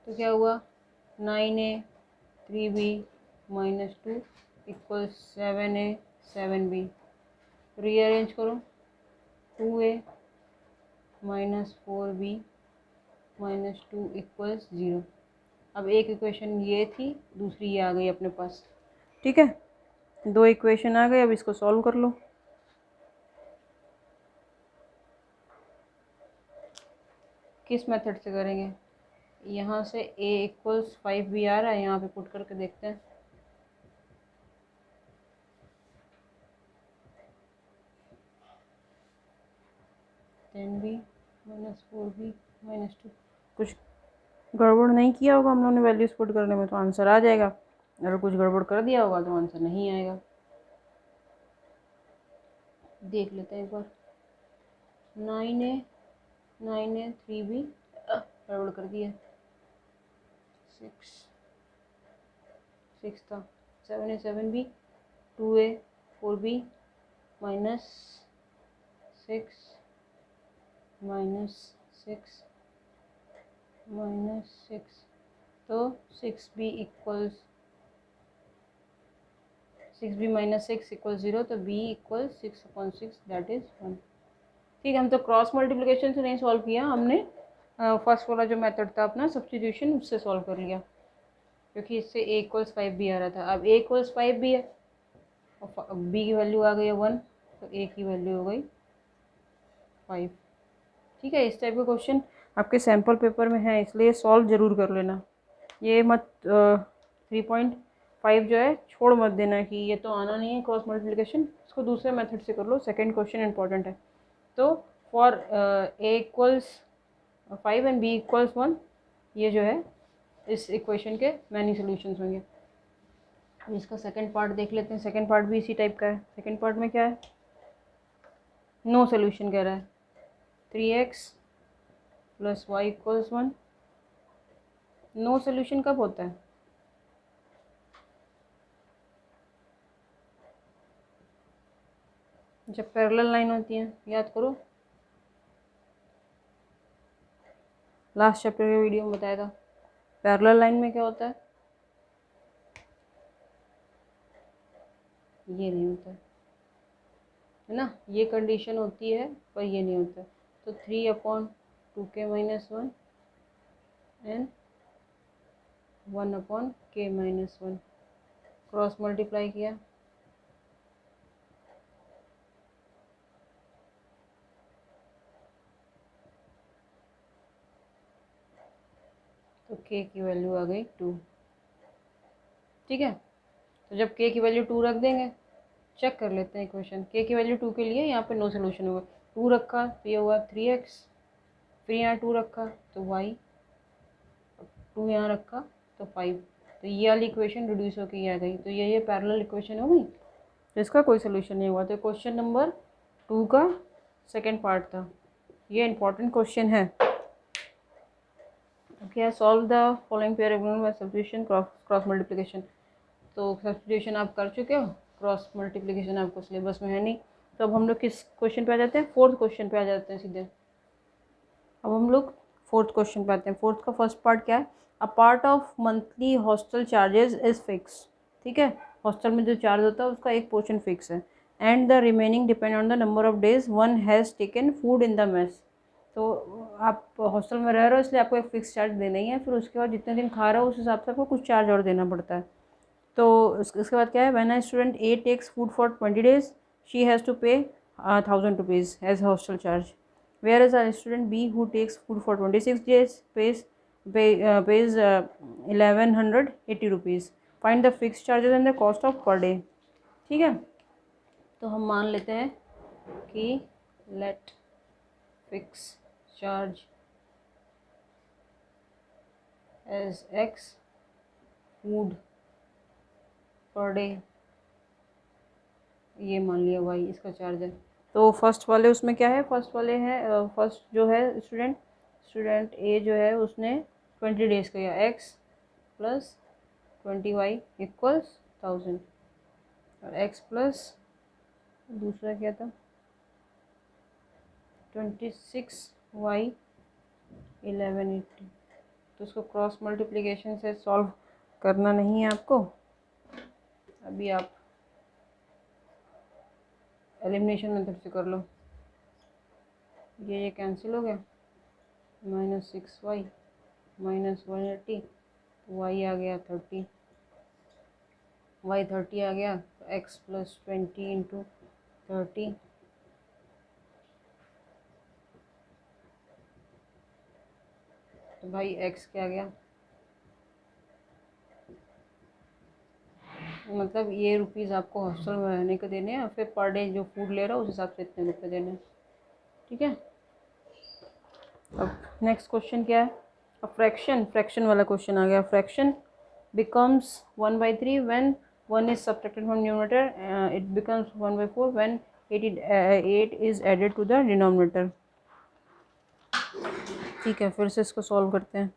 तो क्या हुआ, 9a 3b minus 2 equals 7a 7b। Rearrange करो, 2a minus 4b minus 2 equals 0। अब एक इक्वेशन ये थी, दूसरी ये आ गई अपने पास। ठीक है, दो इक्वेशन आ गए, अब इसको सॉल्व कर लो। किस मेथड से करेंगे, यहाँ से a इक्वल्स 5b आ रहा है, यहाँ पे पुट करके देखते हैं। Ten B minus 4b minus 2, कुछ गड़बड़ नहीं किया होगा हम लोगों ने वैल्यूज पुट करने में, तो आंसर आ जाएगा। अगर कुछ गड़बड़ कर दिया होगा तो आंसर नहीं आएगा। देख लेते हैं एक बार। 9a 3b गड़बड़ कर दिया, 6 था, 7a 7b 2a 4b minus 6 minus 6 तो 6b equals 6b minus 6 equal 0, तो b इक्वल 6/6 दैट इज़ 1। ठीक है, हम तो क्रॉस मल्टीप्लिकेशन से नहीं सॉल्व किया, हमने फर्स्ट वाला जो मेथड था अपना सब्स्टिट्यूशन, उससे सॉल्व कर लिया, क्योंकि इससे a इक्वल्स 5b आ रहा था। अब a इक्वल्स 5b है और b की वैल्यू आ गई है 1, तो a की वैल्यू हो गई 5। ठीक है, इस टाइप के क्वेश्चन आपके सैम्पल पेपर में है, इसलिए सॉल्व ज़रूर कर लेना। ये मत 3.5 जो है छोड़ मत देना कि ये तो आना नहीं है क्रॉस मल्टीप्लिकेशन, इसको दूसरे मेथड से कर लो। सेकंड क्वेश्चन इंपॉर्टेंट है। तो for a equals 5 and b equals 1, ये जो है इस इक्वेशन के मैनी सोल्यूशंस होंगे। अब इसका सेकंड पार्ट देख लेते हैं। सेकंड पार्ट भी इसी टाइप का है। सेकंड पार्ट में क्या है, नो सोल्यूशन कह रहा है। 3x plus Y equals 1। No solution कब होता है, जब पैरेलल लाइन होती है। याद करो, लास्ट चैप्टर के वीडियो में बताया था। पैरेलल लाइन में क्या होता है, ये नहीं होता है ना, ये कंडीशन होती है पर ये नहीं होता है। तो 3/2k minus 1 and 1/k minus 1 cross multiply किया, तो k की वैल्यू आ गई 2। ठीक है, तो जब k की वैल्यू 2 रख देंगे, चेक कर लेते हैं इक्वेशन। k की वैल्यू 2 के लिए यहाँ पे नो सोल्यूशन होगा। 2 रखा तो ये हुआ 3x, फिर यहाँ 2 रखा तो y, 2 यहाँ रखा तो 5। तो ये वाली इक्वेशन रिड्यूस होकर ये आ गई, तो ये पैरेलल इक्वेशन हो गई, तो इसका कोई सोल्यूशन नहीं हुआ। तो क्वेश्चन नंबर 2 का सेकेंड पार्ट था। ये इंपॉर्टेंट क्वेश्चन है। क्या, solve the following pair bye substitution cross multiplication. तो सब्स्टिट्यूशन आप कर चुके हो, क्रॉस मल्टीप्लिकेशन आपको सिलेबस में है नहीं। तो अब हम लोग किस क्वेश्चन पे आ जाते हैं, फोर्थ क्वेश्चन पे आ जाते हैं सीधे। अब हम लोग फोर्थ क्वेश्चन पे आते हैं। फोर्थ का फर्स्ट पार्ट क्या है, a part of monthly hostel charges is fix. ठीक है, हॉस्टल में जो चार्ज होता है उसका एक पोर्शन फिक्स है। And the remaining depend on the number of days one has taken food in the mess. तो आप हॉस्टल में रह रहे हो इसलिए आपको एक फ़िक्स चार्ज देना ही है, फिर उसके बाद जितने दिन खा रहे हो उस हिसाब से आपको कुछ चार्ज और देना पड़ता है। तो इसके बाद क्या है, when a student A takes food for 20 days she has to pay 1000 rupees as hostel charge, where is a student B who takes food for 26 days pays 1180 rupees. Find the fix charges and the cost of per day. ठीक है, तो हम मान लेते हैं कि let fix charge as X, food per day ये मान लिया वाई इसका चार्ज है। तो फर्स्ट वाले उसमें क्या है, फर्स्ट वाले हैं, फर्स्ट जो है स्टूडेंट ए जो है उसने 20 days किया, एक्स प्लस 20y इक्वल्स 1000, और एक्स प्लस दूसरा क्या था 26y 1180। तो उसको क्रॉस मल्टीप्लिकेशन से सॉल्व करना नहीं है आपको, अभी आप एलिमिनेशन मेथड से कर लो। ये कैंसिल हो गया, -6y -180, वाई आ गया 30, वाई 30 आ गया, तो एक्स प्लस 20 इंटू 30, तो भाई एक्स क्या गया, मतलब ये रुपीज़ आपको हॉस्टल में रहने के देने हैं, फिर पर डे जो फूड ले रहा हो उस हिसाब से इतने रुपये देने हैं। ठीक है, अब नेक्स्ट क्वेश्चन क्या है, अब फ्रैक्शन वाला क्वेश्चन आ गया। Fraction becomes 1/3 when 1 is subtracted from numerator, it becomes 1/4 when 8 is added to the denominator। ठीक है, फिर से इसको सॉल्व करते हैं।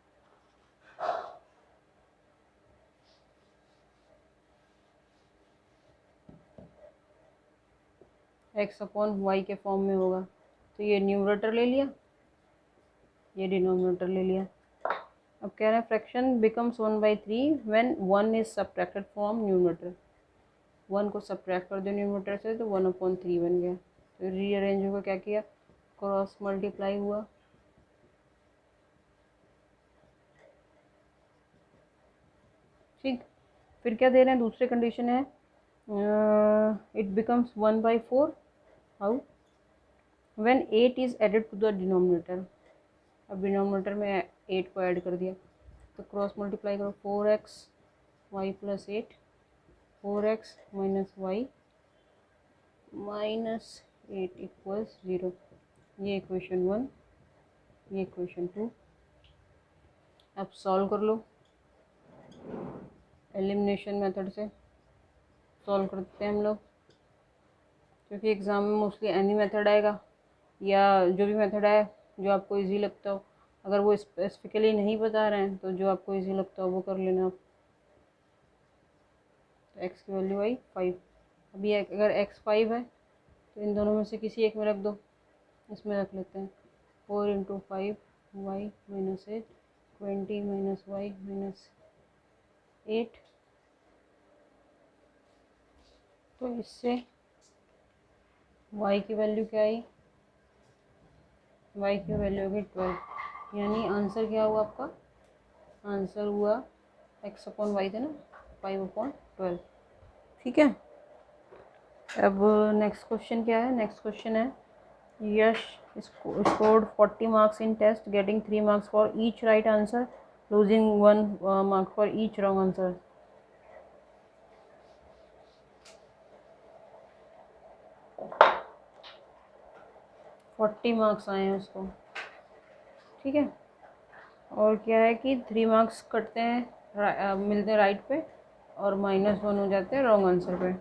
x अपॉन वाई के फॉर्म में होगा, तो ये न्यूमरेटर ले लिया, ये डिनोमिनेटर ले लिया। अब कह रहे हैं fraction becomes 1/3 when 1 is subtracted from numerator, 1 को सब्ट्रैक्ट कर दो न्यूमरेटर से तो 1/3 बन गया। तो रीअरेंज होकर क्या किया, क्रॉस मल्टीप्लाई हुआ, ठीक। फिर क्या दे रहे हैं, दूसरे कंडीशन है it becomes 1/4 how when 8 is added to the denominator. अब डिनोमिनेटर में 8 को ऐड कर दिया, तो क्रॉस मल्टीप्लाई करो, 4x y plus 8, 4x minus Y minus 8 equals 0। ये इक्वेशन 1, ये इक्वेशन 2। अब सॉल्व कर लो, एलिमिनेशन मेथड से सॉल्व करते हैं हम लोग, क्योंकि एग्ज़ाम में मोस्टली एनी मेथड आएगा, या जो भी मेथड है जो आपको इजी लगता हो। अगर वो स्पेसिफिकली नहीं बता रहे हैं तो जो आपको इजी लगता हो वो कर लेना आप। तो एक्स की वैल्यू आई 5। अभी अगर एक्स 5 है तो इन दोनों में से किसी एक में रख दो, इसमें रख लेते हैं 4 into 5 Y minus 8, 20 minus Y minus 8। तो इससे y की वैल्यू क्या आई, y की वैल्यू होगी 12, यानी आंसर क्या हुआ आपका, आंसर हुआ x अपॉन वाई था ना, 5/12। ठीक है, अब नेक्स्ट क्वेश्चन क्या है, नेक्स्ट क्वेश्चन है Yash scored 40 marks in test getting 3 marks for each right answer losing 1 mark for each wrong answer. Forty marks आए हैं उसको, ठीक है, और क्या है कि 3 मार्क्स कटते हैं मिलते हैं राइट पे, और -1 हो जाते हैं रॉन्ग आंसर पे।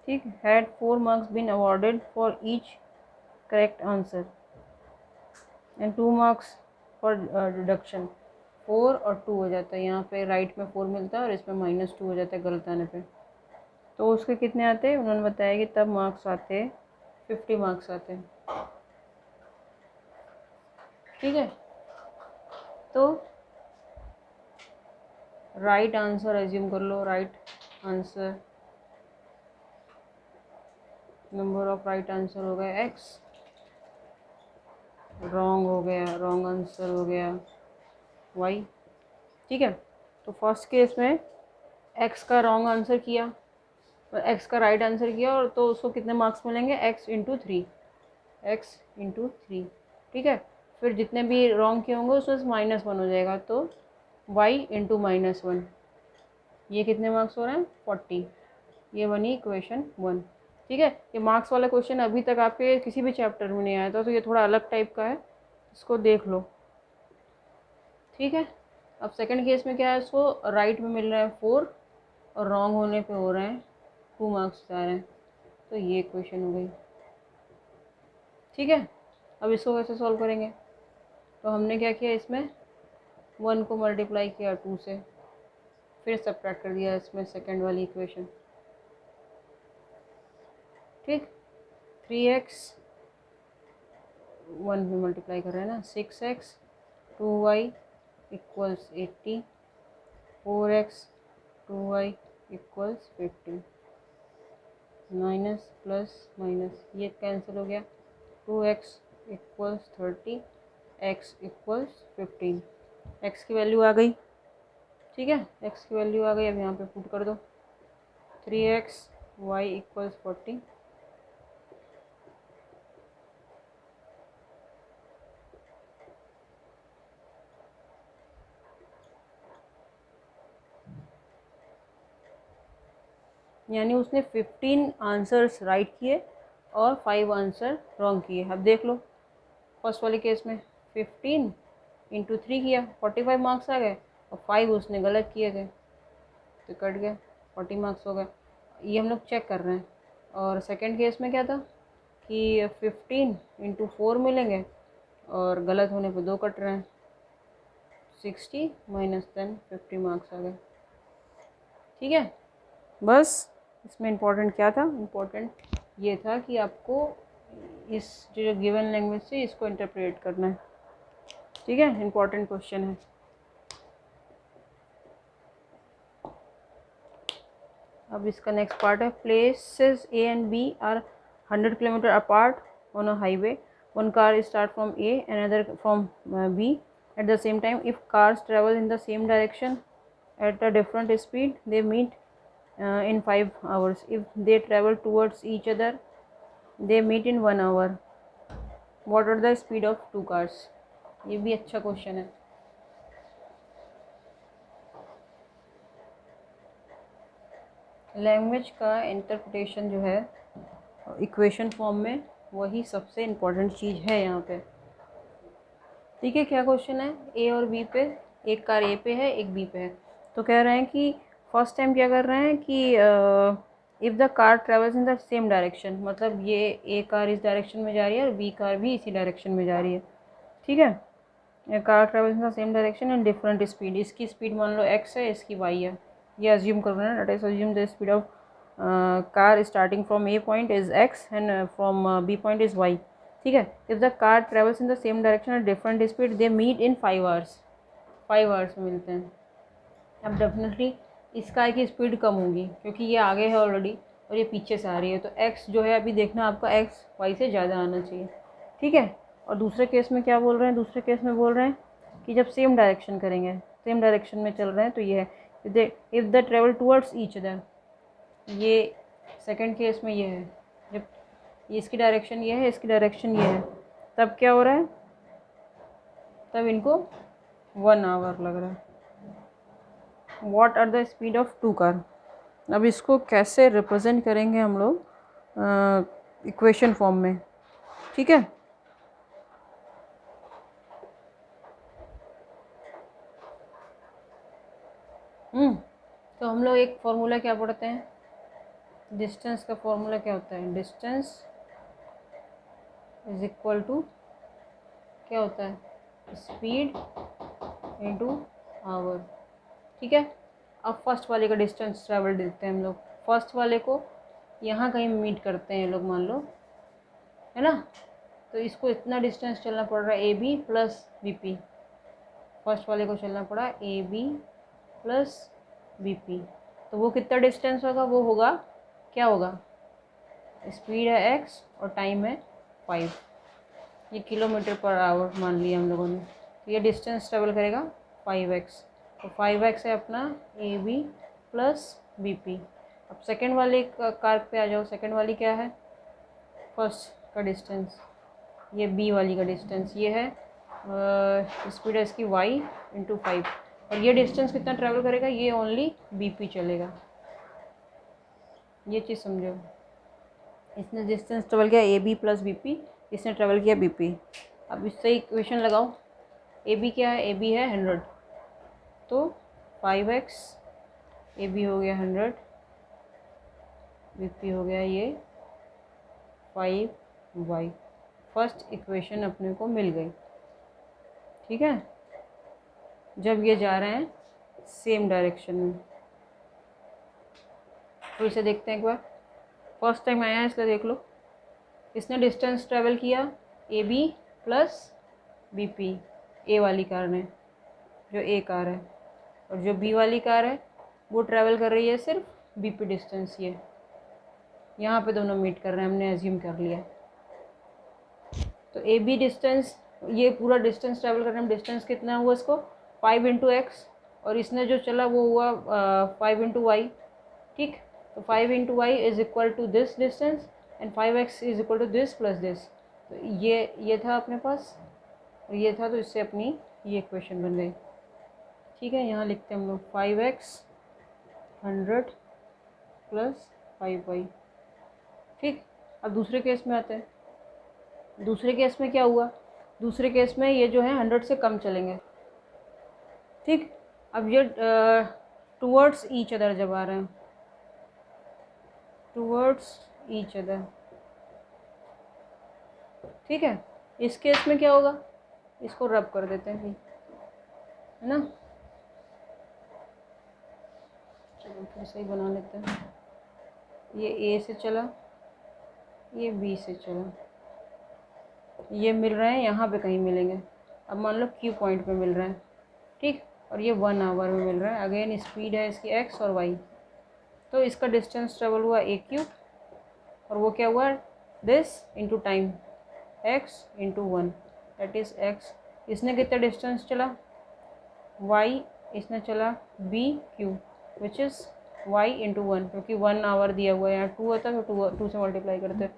ठीक, had 4 marks been awarded for each correct answer and 2 marks for deduction. 4 और 2 हो जाता है, यहाँ पे राइट में 4 मिलता है और इसमें -2 हो जाता है गलत आने पे। तो उसके कितने आते हैं, उन्होंने बताया कि तब मार्क्स आते हैं 50 मार्क्स आते हैं। ठीक है, तो राइट आंसर एज्यूम कर लो, right answer number of right answer हो गया x, रॉन्ग हो गया, रॉन्ग आंसर हो गया y। ठीक है, तो फर्स्ट केस में x का रॉन्ग आंसर किया और x का राइट आंसर किया, और तो उसको कितने मार्क्स मिलेंगे, x into three, x into three. ठीक है, फिर जितने भी रॉन्ग किए होंगे उसमें -1 हो जाएगा, तो y इंटू -1, ये कितने मार्क्स हो रहे हैं, 40। ये बनी इक्वेशन 1। ठीक है, ये मार्क्स वाला क्वेश्चन अभी तक आपके किसी भी चैप्टर में नहीं आया था, तो ये थोड़ा अलग टाइप का है, इसको देख लो। ठीक है, अब सेकंड केस में क्या है, इसको राइट में मिल रहा है 4 और रॉन्ग होने पे हो रहे हैं 2 मार्क्स जा रहे हैं, तो ये इक्वेशन हो गई। ठीक है, अब इसको कैसे सॉल्व करेंगे, तो हमने क्या किया, इसमें 1 को मल्टीप्लाई किया 2 से, फिर सब्ट्रैक्ट कर दिया इसमें सेकंड वाली इक्वेशन। ठीक, 3x 1 में मल्टीप्लाई कर रहे हैं ना, 6x 2y equals 80, 4x 2y equals 50, minus plus minus ये कैंसिल हो गया, 2x equals 30, x equals 15, x की वैल्यू आ गई। ठीक है, x की वैल्यू आ गई, अब यहाँ पे पुट कर दो, 3x y इक्वल्स 40, यानी उसने 15 आंसर्स राइट किए और 5 आंसर रॉन्ग किए। अब देख लो फर्स्ट वाले केस में 15 इंटू 3 किया, 45 मार्क्स आ गए, और 5 उसने गलत किए थे तो कट गया, 40 मार्क्स हो गए। ये हम लोग चेक कर रहे हैं। और सेकंड केस में क्या था कि 15 इंटू 4 मिलेंगे और गलत होने पे 2 कट रहे हैं, 60 माइनस 10, 50 मार्क्स आ गए। ठीक है, बस इसमें इम्पोर्टेंट क्या था, इम्पोर्टेंट ये था कि आपको इस जो गिवन लैंग्वेज से इसको इंटरप्रेट करना है। ठीक है, इम्पोर्टेंट क्वेश्चन है। अब इसका नेक्स्ट पार्ट है, places A and B are 100 kilometre apart on a highway, one car start from A and other from B at the same time, if cars travel in the same direction at a different speed, they meet in 5 hours. If they travel towards each other, they meet in 1 hour. What are the speed of 2 cars? ये भी अच्छा question है। Language का interpretation जो है equation form में, वही सबसे इम्पोर्टेंट चीज़ है यहाँ पे। ठीक है, क्या क्वेश्चन है, ए और बी पे, एक कार ए पे है एक बी पे है, तो कह रहे हैं कि फर्स्ट टाइम क्या कर रहे हैं कि if the car travels in the same direction, मतलब ये ए कार इस डायरेक्शन में जा रही है और बी कार भी इसी डायरेक्शन में जा रही है। ठीक है, a car travels in the same direction and different speed, इसकी स्पीड मान लो x है, इसकी y है, ये अज्यूम कर रहे हैं। Let us assume the speed of car starting from A point is x and from B point is y। ठीक है, if the car travels in the same direction at different speed, they meet in 5 hours, 5 hours में मिलते हैं। अब definitely इस car की speed कम होगी क्योंकि ये आगे है ऑलरेडी और ये पीछे से आ रही है, तो x जो है अभी देखना आपका x y से ज़्यादा आना चाहिए। ठीक है, और दूसरे केस में क्या बोल रहे हैं, दूसरे केस में बोल रहे हैं कि जब सेम डायरेक्शन करेंगे, सेम डायरेक्शन में चल रहे हैं, तो ये है if the travel towards each other, ये सेकंड केस में ये है, जब इसकी डायरेक्शन ये है, इसकी डायरेक्शन ये है, तब क्या हो रहा है, तब इनको 1 आवर लग रहा है। What are the speed of 2 car. अब इसको कैसे रिप्रेजेंट करेंगे हम लोग इक्वेशन फॉर्म में। ठीक है, तो हम लोग एक फॉर्मूला क्या पढ़ते हैं, डिस्टेंस का फॉर्मूला क्या होता है, डिस्टेंस इज इक्वल टू क्या होता है, स्पीड इनटू आवर। ठीक है, अब फर्स्ट वाले का डिस्टेंस ट्रैवल देते हैं हम लोग, फर्स्ट वाले को यहाँ कहीं मीट करते हैं लोग मान लो, है ना, तो इसको इतना डिस्टेंस चलना पड़ रहा है A B plus B P, फर्स्ट वाले को चलना पड़ा A B plus B P, तो वो कितना डिस्टेंस होगा, वो होगा क्या होगा, स्पीड है एक्स और टाइम है 5, ये किलोमीटर पर आवर मान लिया हम लोगों ने। तो ये डिस्टेंस ट्रेवल करेगा 5x, तो 5x है अपना A B plus B P. अब सेकेंड वाले कार पे आ जाओ। सेकेंड वाली क्या है, फर्स्ट का डिस्टेंस, ये बी वाली का डिस्टेंस, ये है स्पीड है इसकी y इंटू 5, और ये डिस्टेंस कितना ट्रैवल करेगा, ये ओनली बी पी चलेगा। ये चीज़ समझो, इसने डिस्टेंस ट्रेवल किया A B plus B P, इसने ट्रेवल किया बी पी। अब इससे इक्वेशन लगाओ, ए बी क्या है, ए बी है 100, तो 5x ए बी हो गया 100, बी पी हो गया ये 5y। फर्स्ट इक्वेशन अपने को मिल गई, ठीक है, जब ये जा रहे हैं सेम डायरेक्शन में। फिर से देखते हैं एक बार, फर्स्ट टाइम आया है इसलिए देख लो। इसने डिस्टेंस ट्रेवल किया A B plus B P, A वाली कार ने, जो ए कार है, और जो बी वाली कार है वो ट्रैवल कर रही है सिर्फ बी पी डिस्टेंस। ये यहाँ पे दोनों मीट कर रहे हैं, हमने एज्यूम कर लिया। तो ए बी डिस्टेंस, ये पूरा डिस्टेंस ट्रैवल करने में डिस्टेंस कितना हुआ इसको, 5 इंटू एक्स, और इसने जो चला वो हुआ 5 इंटू वाई, ठीक। तो 5 इंटू Y is equal to this distance and 5x is equal to this plus this. तो ये था अपने पास, और ये था, तो इससे अपनी ये इक्वेशन बन गई, ठीक है। यहाँ लिखते हैं हम लोग 5x 100 प्लस 5y, ठीक। अब दूसरे केस में आते हैं। दूसरे केस में क्या हुआ, दूसरे केस में ये जो है 100 से कम चलेंगे, ठीक। अब ये टूवर्ड्स ईच अदर जब आ रहे हैं, टूवर्ड्स ईच अदर, ठीक है। इस केस में क्या होगा, इसको रब कर देते हैं, है ना। चलो फिर से ही बना लेते हैं। ये ए से चला, ये बी से चला, ये मिल रहे हैं यहाँ पे कहीं मिलेंगे। अब मान लो क्यू पॉइंट पे मिल रहे हैं, ठीक, और ये 1 आवर में मिल रहा है। अगेन स्पीड है इसकी एक्स और वाई, तो इसका डिस्टेंस ट्रेवल हुआ ए क्यू, और वो क्या हुआ, this into time, X into 1, that is X. इसने कितना डिस्टेंस चला, वाई, इसने चला B Q which is Y into 1, क्योंकि 1 आवर दिया हुआ है, यहाँ 2 होता है तो 2 से मल्टीप्लाई करते हैं,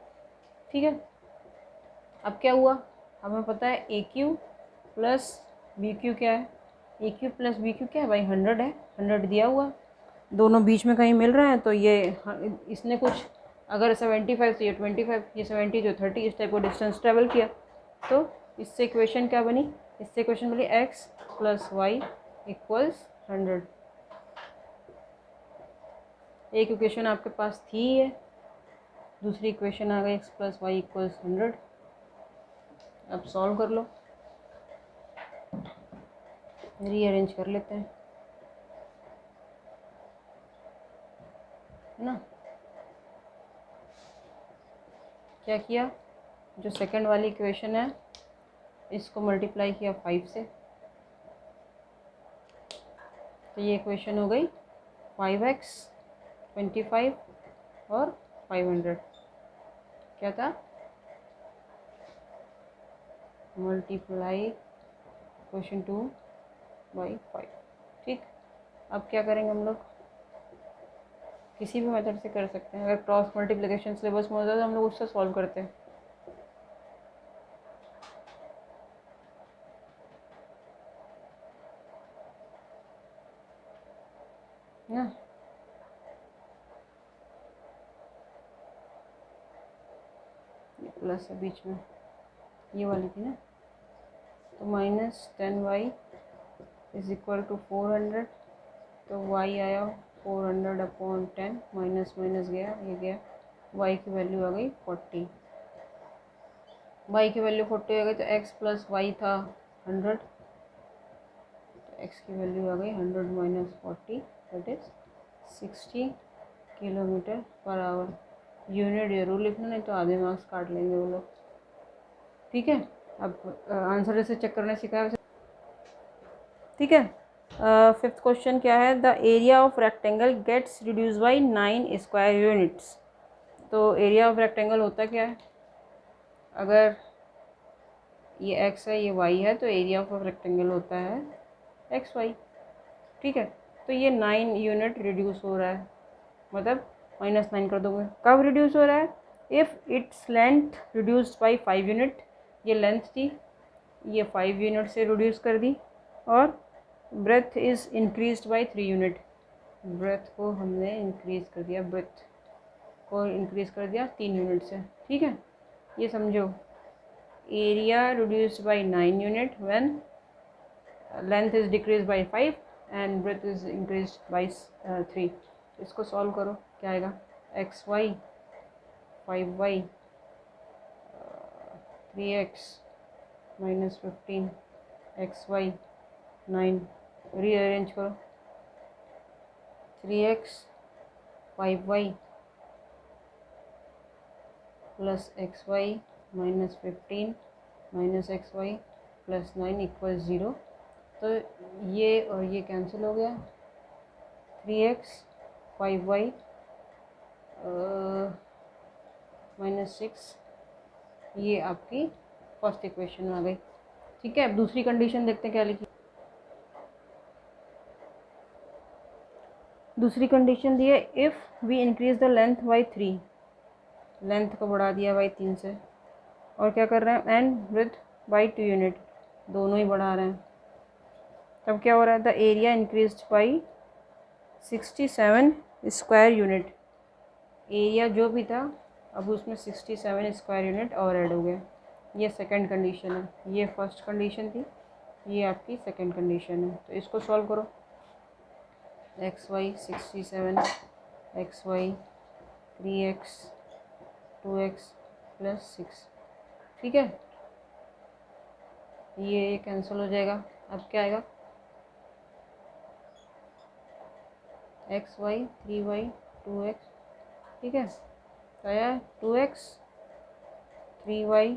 ठीक है। अब क्या हुआ, हमें पता है ए क्यू प्लस बी क्यू क्या है, ए क्यू प्लस बी क्यू क्या है भाई, 100 है, 100 दिया हुआ, दोनों बीच में कहीं मिल रहे हैं। तो ये इसने कुछ, अगर 75 तो ये 25, ये 70 तो 30, इस टाइप का डिस्टेंस ट्रेवल किया। तो इससे इक्वेशन क्या बनी, इससे इक्वेशन बनी एक्स प्लस वाई इक्वल्स 100। एक इक्वेशन आपके पास थी है, दूसरी इक्वेशन आ गई एक्स प्लस वाई इक्वल्स 100। अब सॉल्व कर लो, रीअरेंज कर लेते हैं, है ना। क्या किया, जो सेकंड वाली इक्वेशन है इसको मल्टीप्लाई किया 5 से, तो ये इक्वेशन हो गई 5x 25 और 500। क्या था, मल्टीप्लाई इक्वेशन 2 बाई 5, ठीक। अब क्या करेंगे हम लोग, किसी भी मेथड से कर सकते हैं। अगर क्रॉस मल्टीप्लिकेशन सिलेबस में होता है तो हम लोग उससे सॉल्व करते हैं ना। प्लस है बीच में, ये वाली थी ना, तो -10y इज इक्वल टू 400, तो y आया 400 अपॉन 10, माइनस माइनस गया, ये गया, y की वैल्यू आ गई 40। y की वैल्यू 40 आ गई, तो x प्लस वाई था 100, तो x की वैल्यू आ गई 100 minus 40, that is 60 kilometre per hour. Unit जरूर लिखना, नहीं तो आधे मार्क्स काट लेंगे वो लोग, ठीक है। अब आंसर जैसे चेक करना सिखाया, ठीक है। फिफ्थ क्वेश्चन क्या है, the area of rectangle gets reduce by 9 square units. तो एरिया ऑफ रेक्टेंगल होता क्या है, अगर ये x है ये y है तो एरिया ऑफ रेक्टेंगल होता है xy। ठीक है, तो ये 9 यूनिट रिड्यूस हो रहा है, मतलब -9 कर दोगे। कब रिड्यूस हो रहा है, if its length reduced by 5 unit, ये लेंथ थी ये 5 यूनिट से रिड्यूस कर दी, और breadth is increased by 3 unit, breadth को हमने इंक्रीज़ कर दिया, ब्रेथ को इंक्रीज़ कर दिया 3 यूनिट से। ठीक है, ये समझो, area reduced by 9 unit when length is decrease by 5 and breadth is increase by 3। इसको सॉल्व करो, क्या आएगा, xy 5y 3x -15 xy 9, rearrange करो, 3x 5y plus xy -15 xy plus 9 equal 0। तो ये और ये कैंसिल हो गया, 3x 5y -6, ये आपकी फर्स्ट इक्वेशन आ गई। ठीक है, अब दूसरी कंडीशन देखते हैं क्या लिखी। दूसरी कंडीशन दी है, if we increase the length by 3, length को बढ़ा दिया बाई 3 से, और क्या कर रहे हैं, एंड ब्रेथ बाई 2 यूनिट, दोनों ही बढ़ा रहे हैं, तब क्या हो रहा है, the area increased by 67 square unit, area जो भी था अब उसमें 67 स्क्वायर यूनिट और ऐड हो गया। ये सेकंड कंडीशन है, ये फर्स्ट कंडीशन थी, ये आपकी सेकंड कंडीशन है। तो इसको सॉल्व करो, xy 67 xy 3x 2x plus 6। ठीक है, ये कैंसिल हो जाएगा, अब क्या आएगा, xy 3y 2x। ठीक है, तो आया 2x 3y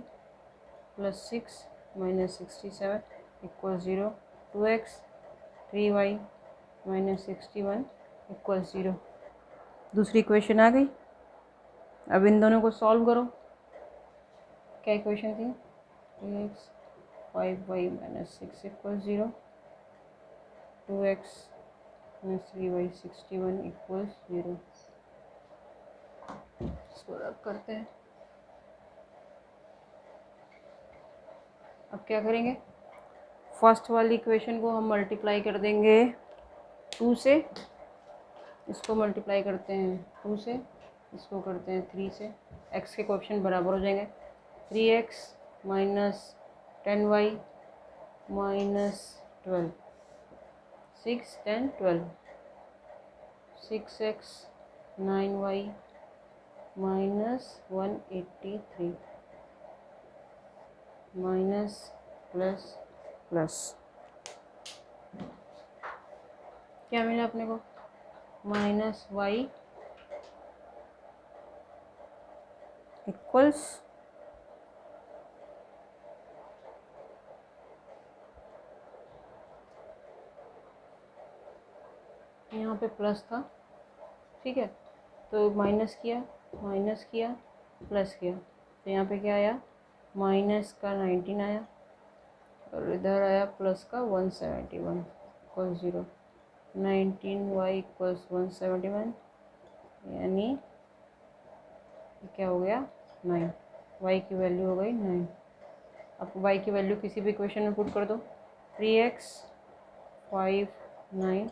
plus 6 -67 equal 0, 2x 3y -61 equal 0। दूसरी इक्वेशन आ गई। अब इन दोनों को सॉल्व करो, क्या इक्वेशन थी, 3x 5y -6 equal 0, 2x 3y 61 equal 0। इसको रब करते हैं। अब क्या करेंगे, फर्स्ट वाली इक्वेशन को हम मल्टीप्लाई कर देंगे 2 से, इसको मल्टीप्लाई करते हैं 2 से, इसको करते हैं 3 से, x के कोएफिशिएंट बराबर हो जाएंगे, 3x -10y -12 6 10 12 6x 9y -183 minus plus plus, क्या मिला अपने को, -y इक्वल्स यहाँ पे प्लस था। ठीक है, तो माइनस किया प्लस किया, तो यहाँ पे क्या आया, माइनस का 19 आया, और इधर आया प्लस का 171 इक्वल 0, 19y इक्वल्स 171, यानी क्या हो गया 9, y की वैल्यू हो गई 9। अब y की वैल्यू किसी भी इक्वेशन में पुट कर दो, 3x 5 9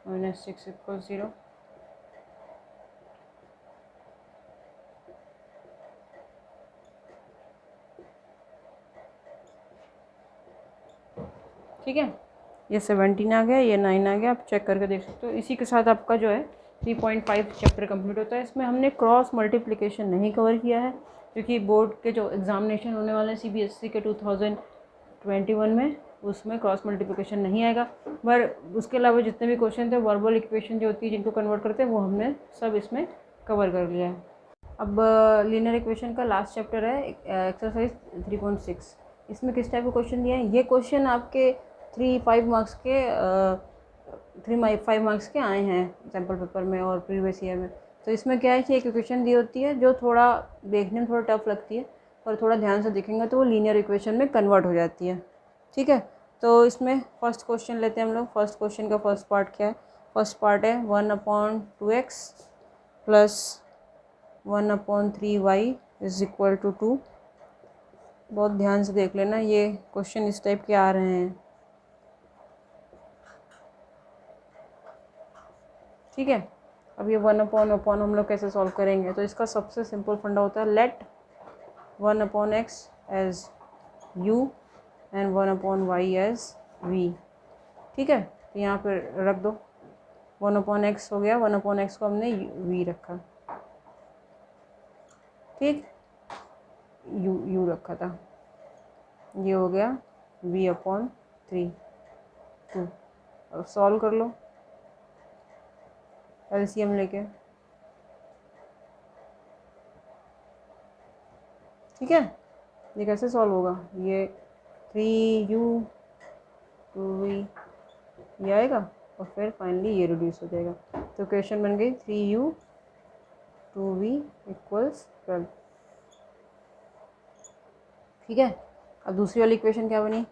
-6 इक्वल 0, ठीक है, ये 17 आ गया, ये 9 आ गया, आप चेक करके देख सकते हो। इसी के साथ आपका जो है 3.5 चैप्टर कंप्लीट होता है। इसमें हमने क्रॉस मल्टीप्लिकेशन नहीं कवर किया है, क्योंकि बोर्ड के जो एग्जामिनेशन होने वाले हैं CBSE के 2021 में, उसमें क्रॉस मल्टीप्लिकेशन नहीं आएगा, पर उसके अलावा जितने भी क्वेश्चन थे, वर्बल इक्वेशन जो होती है जिनको कन्वर्ट करते हैं, वो हमने सब इसमें कवर कर लिया है। अब लीनियर इक्वेशन का लास्ट चैप्टर है, एक्सरसाइज 3.6। इसमें किस टाइप के क्वेश्चन दिए हैं, ये क्वेश्चन आपके 5 मार्क्स के 5 मार्क्स के आए हैं सैम्पल पेपर में और प्रीवियस ईयर में। तो इसमें क्या है कि एक इक्वेशन दी होती है जो थोड़ा देखने में थोड़ा टफ लगती है, पर थोड़ा ध्यान से देखेंगे तो वो लीनियर इक्वेशन में कन्वर्ट हो जाती है। ठीक है, तो इसमें फर्स्ट क्वेश्चन लेते हैं हम लोग। फर्स्ट क्वेश्चन का फर्स्ट पार्ट क्या है? फर्स्ट पार्ट है 1/2x plus 1/3y is equal to 2। बहुत ध्यान से देख लेना, ये क्वेश्चन इस टाइप के आ रहे हैं। ठीक है, अब ये 1/(अपॉन हम लोग कैसे सॉल्व करेंगे? तो इसका सबसे सिंपल फंडा होता है let 1/x as u and 1/y as v। ठीक है, तो यहाँ पे रख दो 1/x हो गया, 1/x को हमने v रखा। ठीक, u रखा था, ये हो गया v/3 2। अब सॉल्व कर लो एलसीएम लेके। ठीक है, ये कैसे सॉल्व होगा? ये 3u 2v ये आएगा और फिर फाइनली ये रिड्यूस हो जाएगा। तो इक्वेशन बन गई 3u 2v इक्वल्स 12। ठीक है, अब दूसरी वाली इक्वेशन क्या बनी?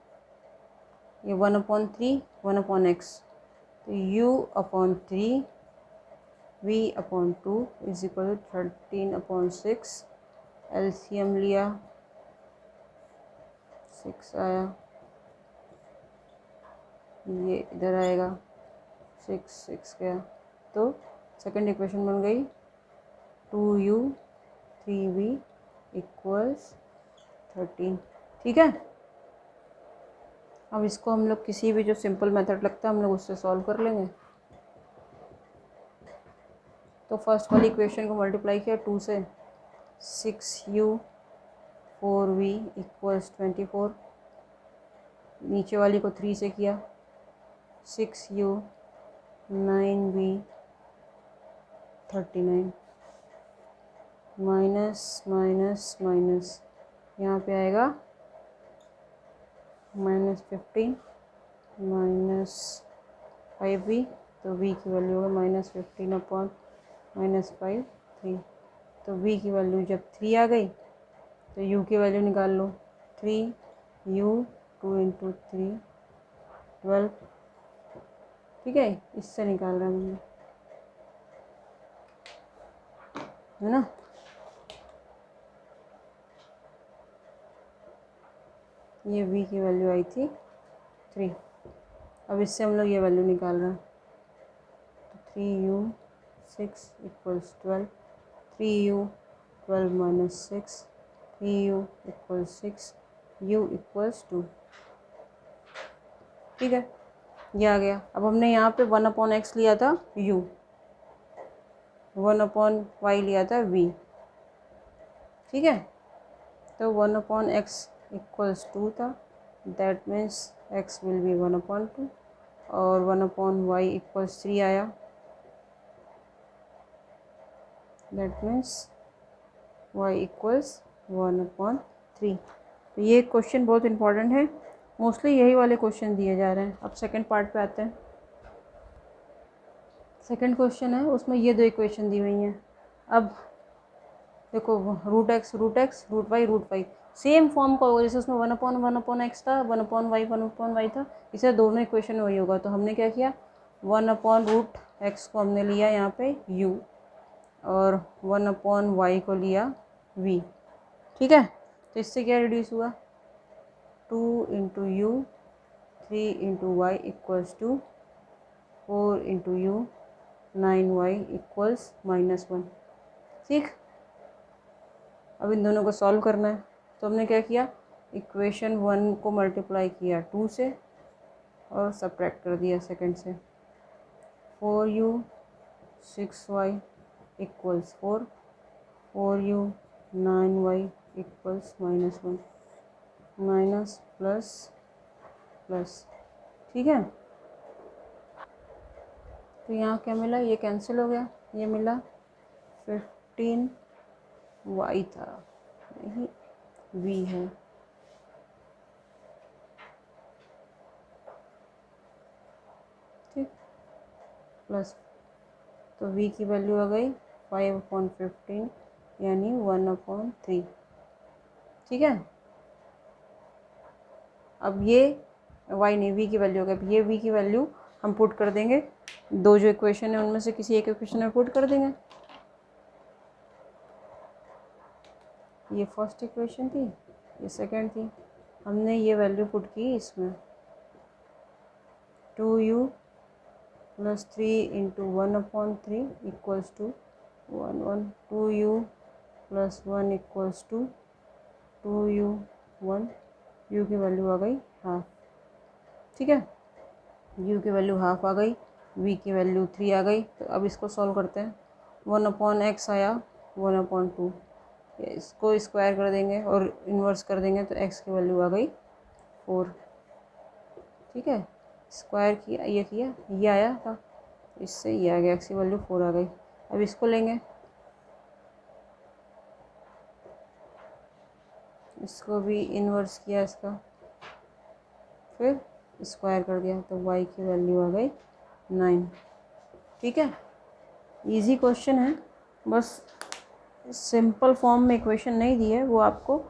ये 1/3 1/x, तो u/3 v/2 is equal to 13/6। LCM लिया 6 आया, ये इधर आएगा 6 गया। तो सेकंड इक्वेशन बन गई 2u 3v इक्वल्स 13। ठीक है, अब इसको हम लोग किसी भी जो सिंपल मेथड लगता है हम लोग उससे सॉल्व कर लेंगे। तो फर्स्ट वाली इक्वेशन को मल्टीप्लाई किया 2 से, 6u 4v इक्वल्स 24। नीचे वाली को 3 से किया, 6u 9v 39 minus minus minus, यहाँ पे आएगा -15 माइनस 5v, तो v की वैल्यू होगा -15/-5 3। तो v की वैल्यू जब 3 आ गई तो u की वैल्यू निकाल लो। 3u 2 × 3 12। ठीक है, इससे निकाल रहा हूँ है ना। ये v की वैल्यू आई थी 3। अब इससे हम लोग ये वैल्यू निकाल रहे हैं, तो 3u 6 equals 12, 3u 12 minus 6, 3u equals 6, u equals 2। ठीक है, ये आ गया। अब हमने यहाँ पे 1/x लिया था u, 1/y लिया था v। ठीक है, तो 1/x इक्वल्स 2 था, that means x will be 1/2, और 1/y इक्वल्स 3 आया, दैट मीन्स y इक्वल्स 1/3। तो ये क्वेश्चन बहुत इंपॉर्टेंट है, मोस्टली यही वाले क्वेश्चन दिए जा रहे हैं। अब सेकंड पार्ट पे आते हैं। सेकंड क्वेश्चन है, उसमें ये दो इक्वेशन दी हुई हैं। अब देखो √x √y सेम फॉर्म का होगा, जैसे उसमें 1/1/x था, 1/y था, इसे दोनों इक्वेशन में वही होगा। तो हमने क्या किया, 1/√x को हमने लिया यहाँ पे u और 1/y को लिया v। ठीक है, तो इससे क्या रिड्यूस हुआ, 2 × u 3 × y equals 2, 4 × u 9y equals -1। ठीक, अब इन दोनों को सॉल्व करना है। तो हमने क्या किया, इक्वेशन 1 को मल्टीप्लाई किया 2 से और सब्ट्रैक्ट कर दिया सेकंड से। 4u 6y equals 4, 4u 9y equals -1, minus plus plus. ठीक है, तो यहाँ क्या मिला, ये कैंसिल हो गया, ये मिला 15y था, यही v है। ठीक, प्लस, तो v की वैल्यू आ गई 5/15 यानी 1/3। ठीक है, अब ये y नहीं, v की वैल्यू होगा। अब ये v की वैल्यू हम पुट कर देंगे, दो जो इक्वेशन है उनमें से किसी एक इक्वेशन में पुट कर देंगे। ये फर्स्ट इक्वेशन थी, ये सेकंड थी, हमने ये वैल्यू पुट की इसमें 2u + 3 × 1/3 equals to 1 2u + 1 equals to 2u 1, u की वैल्यू आ गई हाफ। ठीक है, u की वैल्यू हाफ आ गई, v की वैल्यू 3 आ गई। तो अब इसको सॉल्व करते हैं। 1/x आया 1/2, इसको स्क्वायर कर देंगे और इन्वर्स कर देंगे तो x की वैल्यू आ गई 4। ठीक है, स्क्वायर किया, ये आया था, इससे ये आ गया, x की वैल्यू 4 आ गई। अब इसको लेंगे, इसको भी इन्वर्स किया इसका, फिर स्क्वायर कर दिया तो y की वैल्यू आ गई 9। ठीक है, इजी क्वेश्चन है, बस सिंपल फॉर्म में इक्वेशन नहीं दी है, वो आपको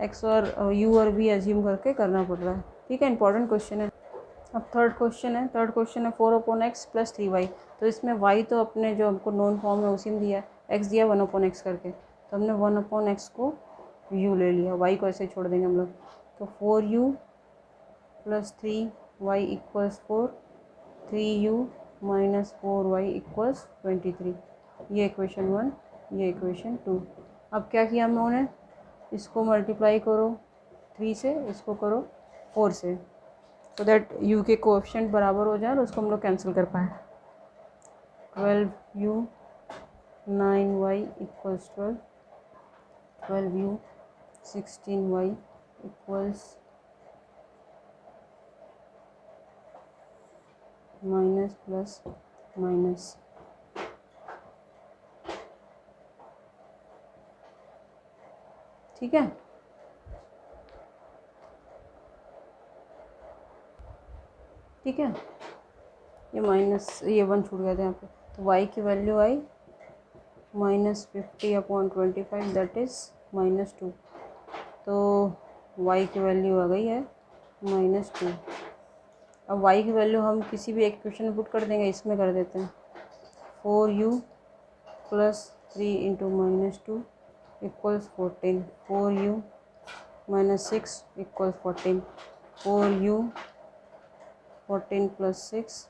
x और u और v एज्यूम करके करना पड़ रहा है। ठीक है, इंपॉर्टेंट क्वेश्चन है। अब थर्ड क्वेश्चन है 4/x + 3y। तो इसमें y तो अपने जो हमको नोन फॉर्म है उसी में दिया है, x दिया 1/x करके, तो हमने 1/x को u ले लिया, y को ऐसे छोड़ देंगे हम लोग। तो 4u + 3y = 4, 3u - 4y = 23। ये इक्वेशन 1, ये इक्वेशन 2। अब क्या किया हम लोगों ने, इसको मल्टीप्लाई करो 3 से, इसको करो 4 से, सो दैट u के कोएफिशिएंट बराबर हो जाए और उसको हम लोग कैंसिल कर पाएँ। 12u 9y = 12, 12u 16y = minus plus minus. ठीक है, ठीक है, ये माइनस, ये 1 छूट गया था यहाँ पे, तो y की वैल्यू आई -50/25, दैट इज़ -2। तो y की वैल्यू आ गई है -2। अब y की वैल्यू हम किसी भी एक इक्वेशन में पुट कर देंगे, इसमें कर देते हैं। 4u + 3 × -2 = 14, 4u - 6 = 14, 4u 14 + 6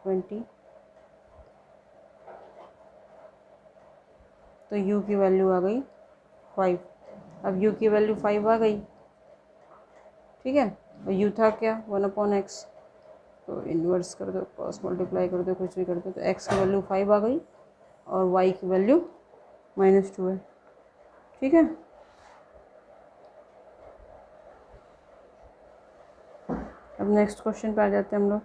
20। तो u की वैल्यू आ गई 5। अब u की वैल्यू 5 आ गई। ठीक है, और u था क्या 1/x, तो इन्वर्स कर दो, क्रॉस मल्टीप्लाई कर दो, कुछ भी कर दो, तो x की वैल्यू 5 आ गई और y की वैल्यू -2 है। ठीक है, अब नेक्स्ट क्वेश्चन पे आ जाते हैं हम लोग।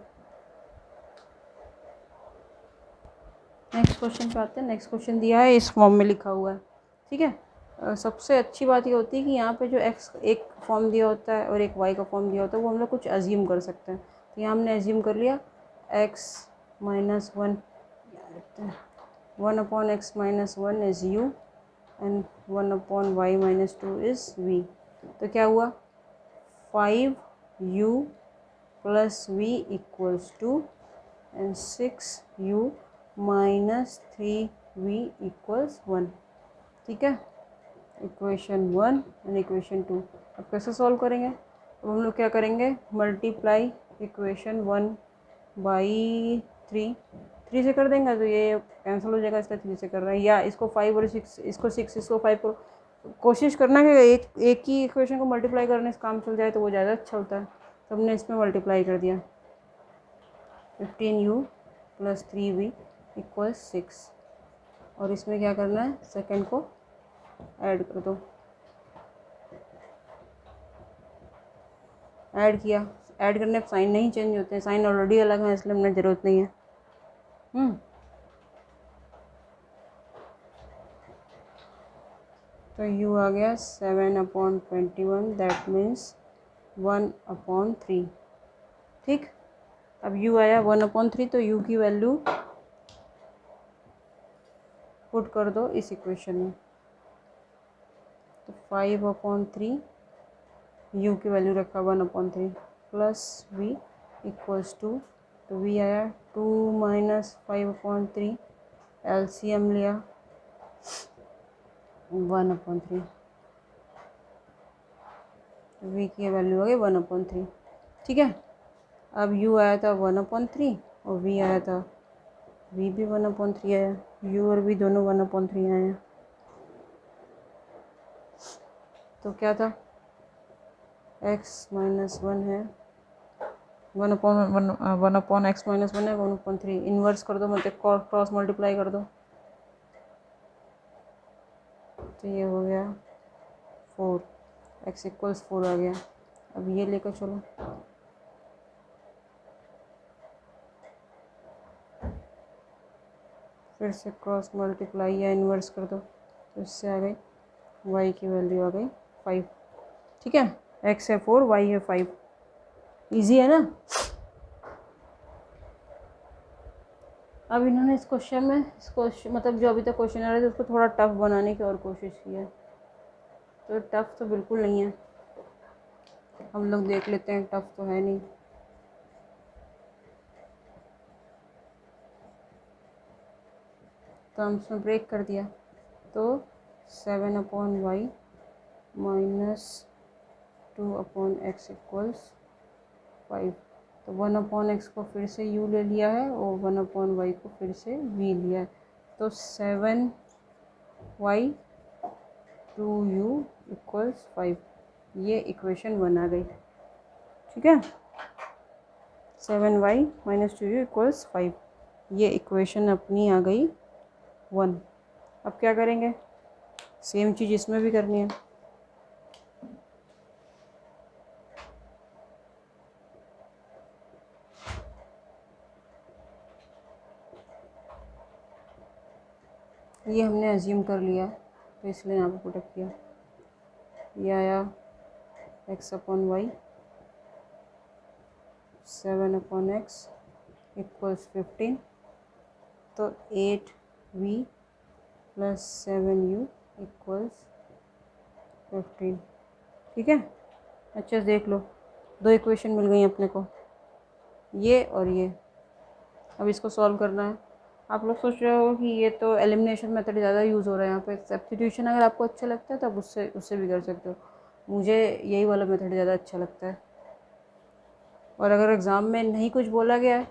नेक्स्ट क्वेश्चन पे आते हैं। नेक्स्ट क्वेश्चन दिया है, इस फॉर्म में लिखा हुआ है। ठीक है, सबसे अच्छी बात ये होती है कि यहाँ पे जो x एक फॉर्म दिया होता है और एक y का फॉर्म दिया होता है, वो हम लोग कुछ अज्यूम कर सकते हैं। तो यहाँ हमने अज्यूम कर लिया x - 1, 1/x - 1 is u and 1/y - 2 is v। तो क्या हुआ, 5u + v = 2 and 6u - 3v = 1। ठीक है, इक्वेशन 1 एंड इक्वेशन 2। अब कैसे सॉल्व करेंगे, अब हम लोग क्या करेंगे, मल्टीप्लाई इक्वेशन 1 बाई 3 से कर देंगे, तो ये कैंसिल हो जाएगा, इसलिए 3 से कर रहे हैं। या इसको 5 और 6, इसको 6, इसको 5 को कोशिश करना कि एक ही इक्वेशन को मल्टीप्लाई करने से काम चल जाए, तो वो ज़्यादा अच्छा होता है। तो हमने इसमें मल्टीप्लाई कर दिया, 15u + 3v = 6, और इसमें क्या करना है, सेकंड को ऐड कर दो। ऐड किया, ऐड करने पर साइन नहीं चेंज होते हैं, साइन ऑलरेडी अलग है, इसलिए हमें ज़रूरत नहीं है। तो u आ गया 7/21, दैट मीन्स 1/3। ठीक, अब u आया 1/3, तो u की वैल्यू पुट कर दो इस इक्वेशन में। तो 5/3 यू की वैल्यू रखा 1/3 प्लस वी इक्वल्स टू, तो वी आया 2 माइनस 5/3, एलसीएम लिया 1/3, वी की वैल्यू हो गई 1/3। ठीक है, अब u आया था 1/3 और v आया था, v भी 1/3 आया, u और v दोनों 1/3 आए हैं। तो क्या था, x माइनस 1 है, 1/x माइनस 1 है 1/3। इन्वर्स कर दो, मतलब क्रॉस मल्टीप्लाई कर दो, तो ये हो गया 4, x इक्वल्स 4 आ गया। अब ये लेकर चलो, फिर से क्रॉस मल्टीप्लाई या इन्वर्स कर दो, तो इससे आ गई y की वैल्यू आ गई 5। ठीक है, x है 4, y है 5। इजी है ना। अब इन्होंने इस क्वेश्चन में, इस क्वेश्चन मतलब जो अभी तक क्वेश्चन आ रहे थे उसको थोड़ा टफ बनाने की और कोशिश की है। तो टफ तो बिल्कुल नहीं है, हम लोग देख लेते हैं, टफ तो है नहीं। तो हम इसमें ब्रेक कर दिया, तो 7/y माइनस 2/x इक्वल्स 5। तो 1/x को फिर से u ले लिया है और 1/y को फिर से v लिया है। तो 7y 2u इक्वल्स 5, ये इक्वेशन 1 आ गई। ठीक है, 7y माइनस 2u इक्वल्स 5, ये इक्वेशन अपनी आ गई 1। अब क्या करेंगे, सेम चीज़ इसमें भी करनी है। ये हमने अज्यूम कर लिया तो इसलिए यहाँ पर पुट किया। ये आया x/y 7/x इक्वल्स 15, तो 8v प्लस 7u इक्वल्स 15। ठीक है, अच्छे से देख लो, दो इक्वेशन मिल गई अपने को, ये और ये। अब इसको सॉल्व करना है। आप लोग सोच रहे हो कि ये तो एलिमिनेशन मेथड ज़्यादा यूज़ हो रहा है यहाँ पे, सब्स्टिट्यूशन अगर आपको अच्छा लगता है तो आप उससे भी कर सकते हो। मुझे यही वाला मेथड ज़्यादा अच्छा लगता है। और अगर एग्ज़ाम में नहीं कुछ बोला गया है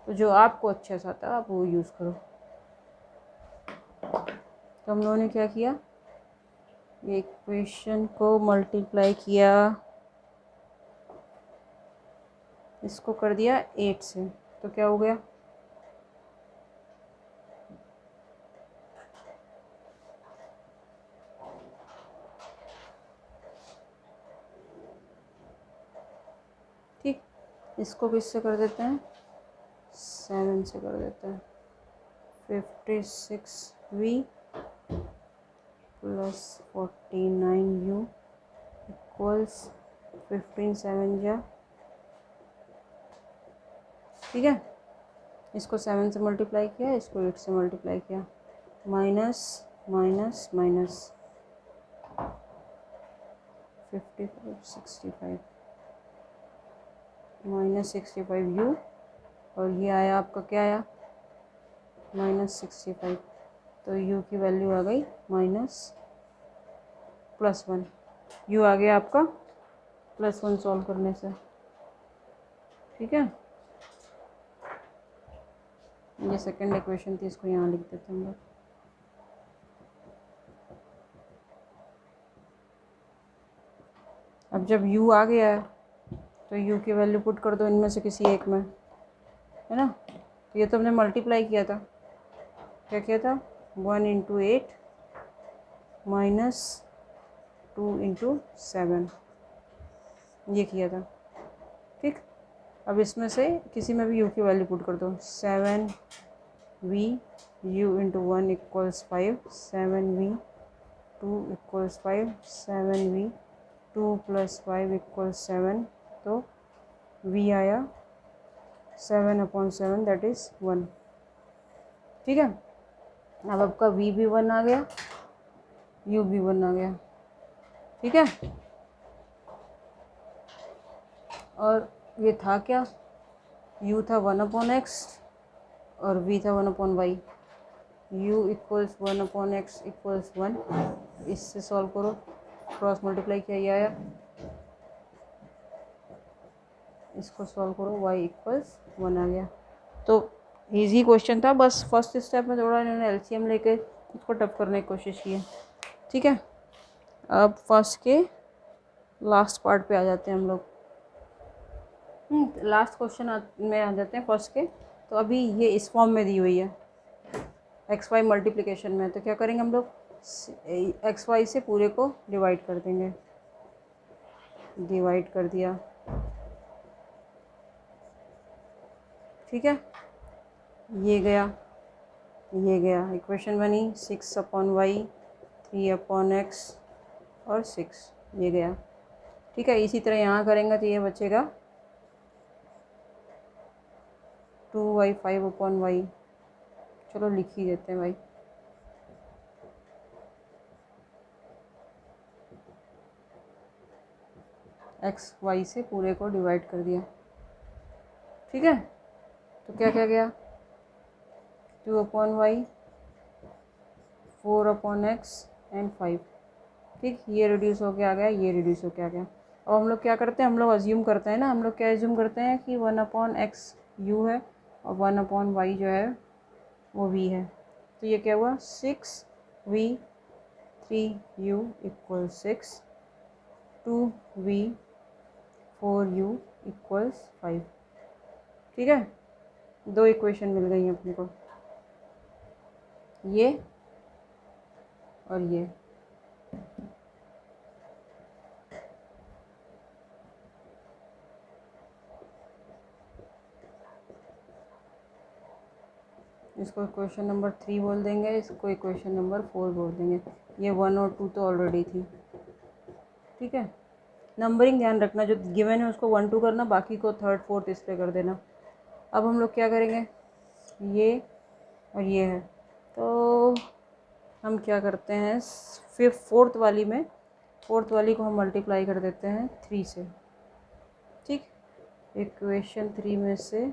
तो जो आपको अच्छा सा आता है आप वो यूज़ करो। तो हम लोगों ने क्या किया, ये इक्वेशन को मल्टीप्लाई किया, इसको कर दिया 8 से, तो क्या हो गया, ठीक। इसको किससे कर देते हैं, 7 से कर देते हैं। 56v प्लस 49u इक्वल्स 15 7 जा, ठीक है। इसको 7 से मल्टीप्लाई किया, इसको 8 से मल्टीप्लाई किया, minus minus minus 55 65 minus 65u, और ये आया आपका, क्या आया, -65। तो u की वैल्यू आ गई +1, u आ गया आपका +1 सॉल्व करने से। ठीक है, ये सेकंड इक्वेशन थी, इसको यहाँ लिख देते हैं हम लोग। अब जब u आ गया है तो u की वैल्यू पुट कर दो इनमें से किसी एक में, है ना। तो ये तो हमने मल्टीप्लाई किया था, क्या किया था, 1 × 8 माइनस 2 × 7, ये किया था। ठीक, अब इसमें से किसी में भी u की वैल्यू पुट कर दो, 7v u × 1 equals 5, 7v 2 equals 5, 7v 2 + 5 equals 7। तो v आया 7/7, दैट इज़ 1। ठीक है, अब आपका v भी 1 आ गया, u भी 1 आ गया, ठीक है। और ये था क्या, u था 1/x और v था 1/y। u equals 1/x equals 1, इससे सॉल्व करो, क्रॉस मल्टीप्लाई किया, ये आया, इसको सॉल्व करो, y इक्वल्स 1 आ गया। तो इजी क्वेश्चन था, बस फर्स्ट स्टेप में थोड़ा इन्होंने एलसीएम लेके इसको टफ करने की कोशिश की है, ठीक है। अब फर्स्ट के लास्ट पार्ट पे आ जाते हैं हम लोग, लास्ट क्वेश्चन में आ जाते हैं फर्स्ट के। तो अभी ये इस फॉर्म में दी हुई है, एक्स वाई मल्टीप्लिकेशन में, तो क्या करेंगे हम लोग, एक्स वाई से पूरे को डिवाइड कर देंगे, डिवाइड कर दिया, ठीक है। ये गया, ये गया, इक्वेशन बनी 6/y 3/x और 6, ये गया, ठीक है। इसी तरह यहाँ करेंगे तो ये बचेगा 2y 5/y, चलो लिख ही देते हैं भाई, एक्स वाई से पूरे को डिवाइड कर दिया, ठीक है। तो क्या क्या गया, 2/y 4/x एंड 5, ठीक। ये रिड्यूस होके आ गया, ये रिड्यूस होके आ गया। अब हम लोग क्या करते हैं, हम लोग अज्यूम करते हैं ना, हम लोग क्या अज्यूम करते हैं कि 1/x u है और 1/y जो है वो v है। तो ये क्या हुआ, 6v 3u equal 6, 2v 4u equals 5, ठीक है। दो इक्वेशन मिल गई हैं अपने को, ये और ये। इसको इक्वेशन नंबर 3 बोल देंगे, इसको इक्वेशन नंबर 4 बोल देंगे। ये 1 और 2 तो ऑलरेडी थी, ठीक है। नंबरिंग ध्यान रखना, जो गिवन है उसको 1 2 करना, बाकी को 3rd 4th इस पर कर देना। अब हम लोग क्या करेंगे, ये और ये है, तो हम क्या करते हैं, फिर फोर्थ वाली को हम मल्टीप्लाई कर देते हैं 3 से, ठीक। इक्वेशन 3 में से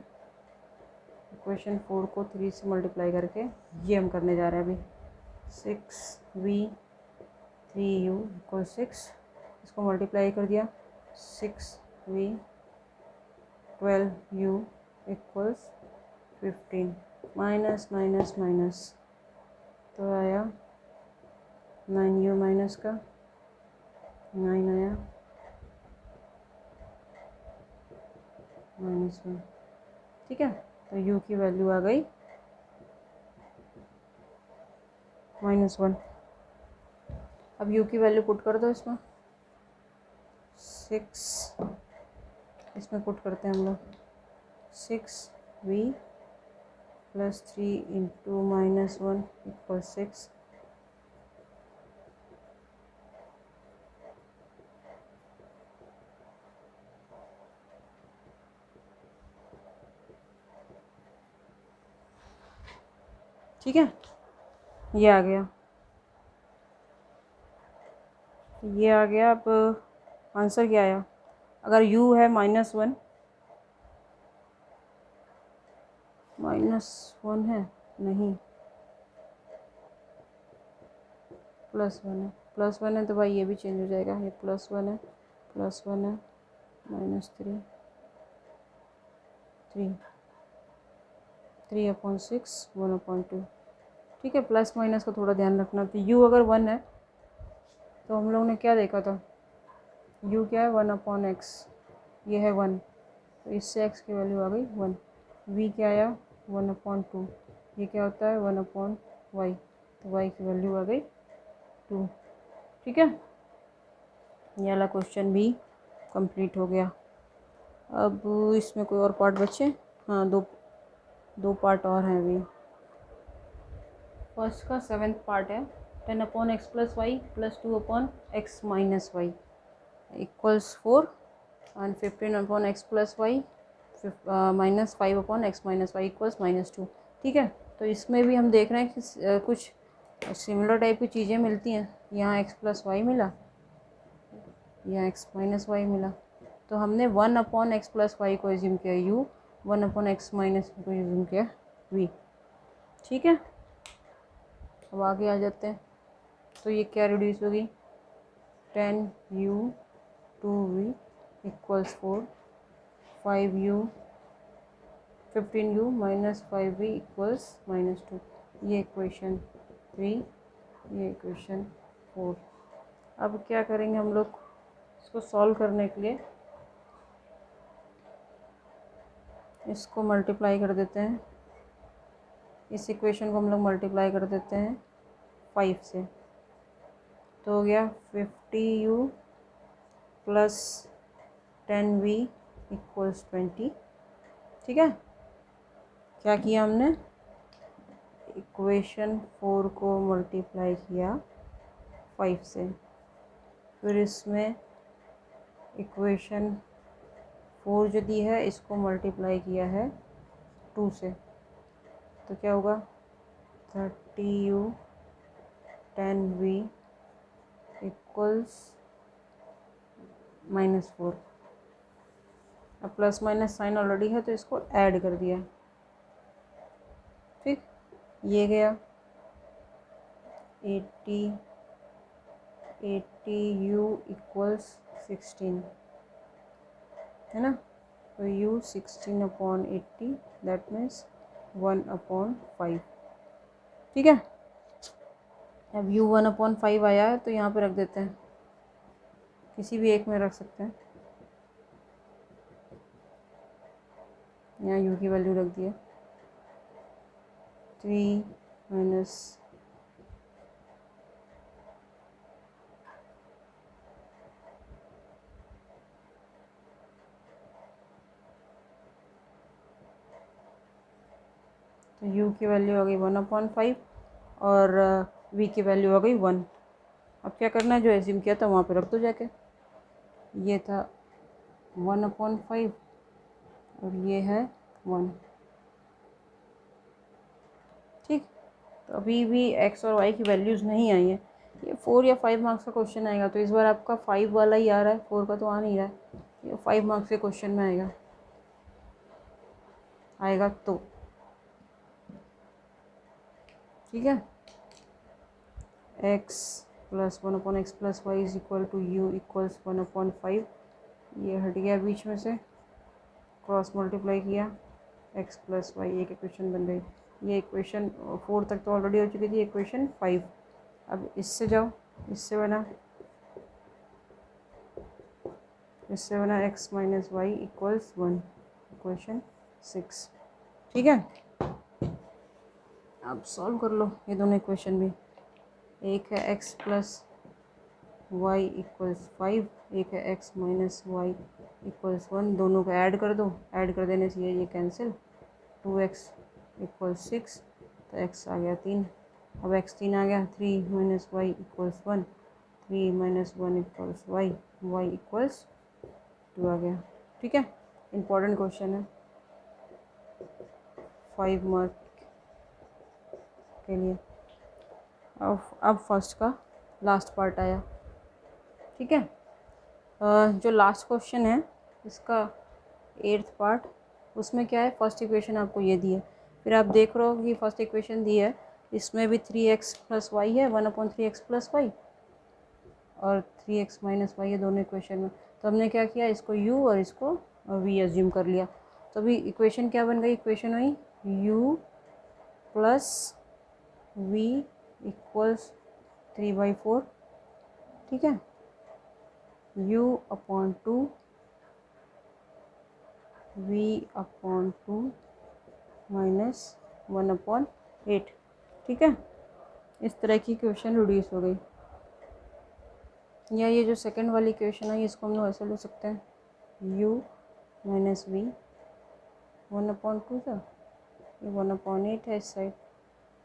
इक्वेशन 4 को 3 से मल्टीप्लाई करके ये हम करने जा रहे हैं अभी, 6v 3u इक्वल 6, इसको मल्टीप्लाई कर दिया, 6v 12u equals 15, minus minus minus, तो आया 9u माइनस का 9 आया, -1, ठीक है। तो u की वैल्यू आ गई -1। अब u की वैल्यू पुट कर दो इसमें, 6 इसमें पुट करते हैं हम लोग, 6v प्लस 3 इंटू -1 इक्वल 6, ठीक है। ये आ गया, ये आ गया। अब आंसर क्या आया, अगर u है -1, -1 है नहीं, +1 है, +1 है तो भाई ये भी चेंज हो जाएगा, ये +1 है, +1 है, -3 3/6 1/2, ठीक है। प्लस माइनस का थोड़ा ध्यान रखना। तो u अगर 1 है तो हम लोग ने क्या देखा था, u क्या है 1/x, ये है 1, तो इससे x की वैल्यू आ गई 1। v क्या आया 1/2, ये क्या होता है 1/y, तो y की वैल्यू आ गई 2, ठीक है। ये वाला क्वेश्चन भी कंप्लीट हो गया। अब इसमें कोई और पार्ट बचे, हाँ दो पार्ट और हैं अभी। फर्स्ट का 7th पार्ट है, 10/x + y + 2/x - y equals 4 and 15/x + y -5/x - y equals -2, ठीक है। तो इसमें भी हम देख रहे हैं कि कुछ सिमिलर टाइप की चीज़ें मिलती हैं। यहाँ x प्लस वाई मिला, यहाँ x माइनस वाई मिला, तो हमने 1/x प्लस वाई को एज्यूम किया u, 1/x माइनस को एज्यूम किया v। ठीक है, अब आगे आ जाते हैं। तो ये क्या रिड्यूस होगी, 10u 2v equals 4, 5u 15u minus 5v equals -2। ये इक्वेशन 3, ये इक्वेशन 4। अब क्या करेंगे हम लोग, इसको सॉल्व करने के लिए इसको मल्टीप्लाई कर देते हैं। इस इक्वेशन को हम लोग मल्टीप्लाई कर देते हैं 5 से, तो हो गया 50u प्लस 10v इक्वल्स 20। ठीक है, क्या किया हमने, इक्वेशन 4 को मल्टीप्लाई किया 5 से, फिर इसमें इक्वेशन 4 जो दी है इसको मल्टीप्लाई किया है 2 से, तो क्या होगा 30u 10v इक्वल्स -4। अब प्लस माइनस साइन ऑलरेडी है तो इसको ऐड कर दिया। ठीक, ये गया 80u इक्वल्स 16, है ना, तो u 16/80 दैट मीन्स 1/5। ठीक है, अब u 1/5 आया है तो यहाँ पे रख देते हैं, किसी भी एक में रख सकते हैं। यहाँ u की वैल्यू रख दिया 3 माइनस तो u की वैल्यू हो गई 1/5 और v की वैल्यू हो गई 1। अब क्या करना है, जो एज्यूम किया था वहाँ पे रख दो जाके। ये था 1/5 और ये है 1। ठीक, तो अभी भी x और y की वैल्यूज़ नहीं आई हैं। ये 4 या 5 मार्क्स का क्वेश्चन आएगा, तो इस बार आपका 5 वाला ही आ रहा है, 4 का तो आ नहीं रहा है। ये 5 मार्क्स के क्वेश्चन में आएगा तो ठीक है। x plus 1/x plus y is equal to u equals 1/5। ये हट गया बीच में से, क्रॉस मल्टीप्लाई किया, x प्लस वाई एक इक्वेशन बन गई। ये इक्वेशन 4 तक तो ऑलरेडी हो चुकी थी, इक्वेशन 5। अब इससे जाओ, इससे बना x minus y equals 1, equation 6। ठीक है, अब सॉल्व कर लो ये दोनों इक्वेशन भी। एक है x प्लस वाई इक्वल्स 5, एक है x माइनस वाई इक्वल्स 1। दोनों को ऐड कर दो, ऐड कर देने से ये कैंसिल, 2x इक्वल्स 6, तो x आ गया 3। अब x 3 आ गया, 3 minus y equals 1, 3 minus 1 equals y, y equals 2 आ गया। ठीक है, इम्पॉर्टेंट क्वेश्चन है 5 मार्क के लिए। अब फर्स्ट का लास्ट पार्ट आया। ठीक है, जो लास्ट क्वेश्चन है इसका 8th पार्ट, उसमें क्या है, फर्स्ट इक्वेशन आपको ये दी है, फिर आप देख रहे हो कि फर्स्ट इक्वेशन दी है इसमें भी 3x प्लस वाई है, 1/3x प्लस वाई और 3x माइनस वाई है दोनों इक्वेशन में। तो हमने क्या किया, इसको u और इसको v एज्यूम कर लिया। तो अभी इक्वेशन क्या बन गई, इक्वेशन हुई u प्लस v इक्वल्स 3/4। ठीक है, u/2 v/2 माइनस 1/8। ठीक है, इस तरह की क्वेश्चन रिड्यूस हो गई। या ये जो सेकंड वाली क्वेश्चन है इसको हम लोग ऐसे ले सकते हैं, u माइनस v 1/2 था, ये 1/8 है इस साइड,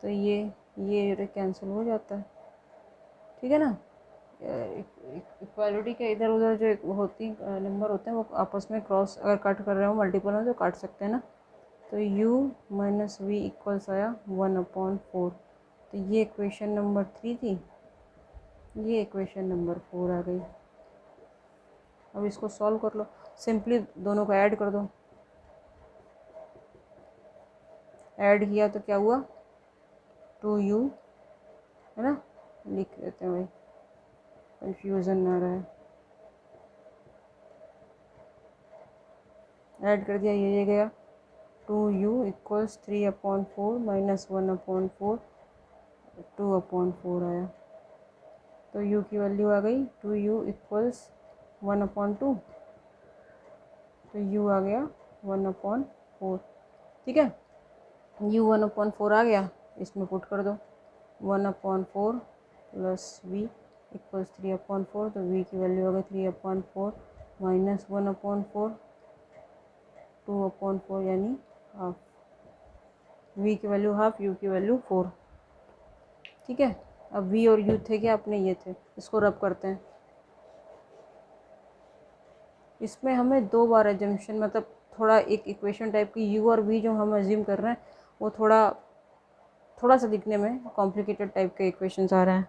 तो ये कैंसिल हो जाता है। ठीक है ना, इक्वालिटी के इधर उधर जो होती नंबर होते हैं वो आपस में क्रॉस अगर कट कर रहे हो मल्टीपल में तो काट सकते हैं ना, तो u माइनस वी इक्वल्स आया 1/4। तो ये इक्वेशन नंबर 3 थी, ये इक्वेशन नंबर 4 आ गई। अब इसको सॉल्व कर लो, सिंपली दोनों को ऐड कर दो। ऐड किया तो क्या हुआ, 2u, है ना, लिख लेते हैं भाई, कंफ्यूजन ना रहे। ऐड कर दिया, ये गया 2u इक्वल्स 3/4 माइनस 1/4, 2/4 आया। तो u की वैल्यू आ गई 2u इक्वल्स 1/2, तो u आ गया 1/4। ठीक है, u 1/4 आ गया, इसमें पुट कर दो 1/4 प्लस v इक्वल्स 3/4। तो v की वैल्यू आ गई 3/4 माइनस 1/4, 2/4 यानी हाफ। v की वैल्यू हाफ, u की वैल्यू 4। ठीक है, अब v और u थे क्या अपने, ये थे, इसको रब करते हैं। इसमें हमें 2 बार एजम्पशन, मतलब थोड़ा एक इक्वेशन टाइप की u और v जो हम एज्यूम कर रहे हैं वो थोड़ा सा दिखने में कॉम्प्लिकेटेड टाइप के इक्वेशंस आ रहे हैं।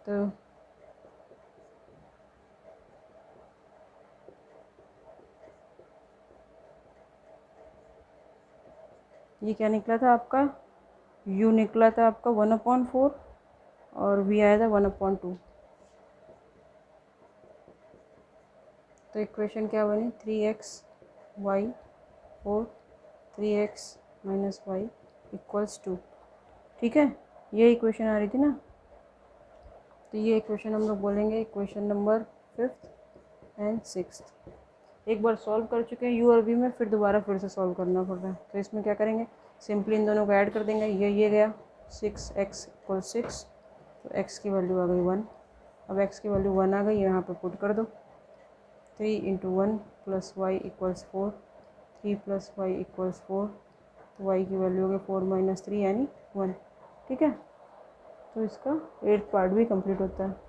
तो ये क्या निकला था आपका, u निकला था आपका 1/4 और v आया था 1/2। तो इक्वेशन क्या बनी, 3x y 4 3x minus y equals 2। ठीक है, ये इक्वेशन आ रही थी ना। तो ये इक्वेशन हम लोग बोलेंगे equation number 5th and 6th। एक बार सॉल्व कर चुके हैं u और v में, फिर दोबारा फिर से सॉल्व करना पड़ रहा है। तो इसमें क्या करेंगे, सिंपली इन दोनों को ऐड कर देंगे। ये गया 6x इक्वल 6, तो x की वैल्यू आ गई 1। अब x की वैल्यू 1 आ गई, यहाँ पे पुट कर दो 3 × 1 plus Y equals 4, 3 plus Y equals 4। तो y की वैल्यू हो गई 4 - 3 यानी 1। ठीक है, तो इसका 8th पार्ट भी कंप्लीट होता है।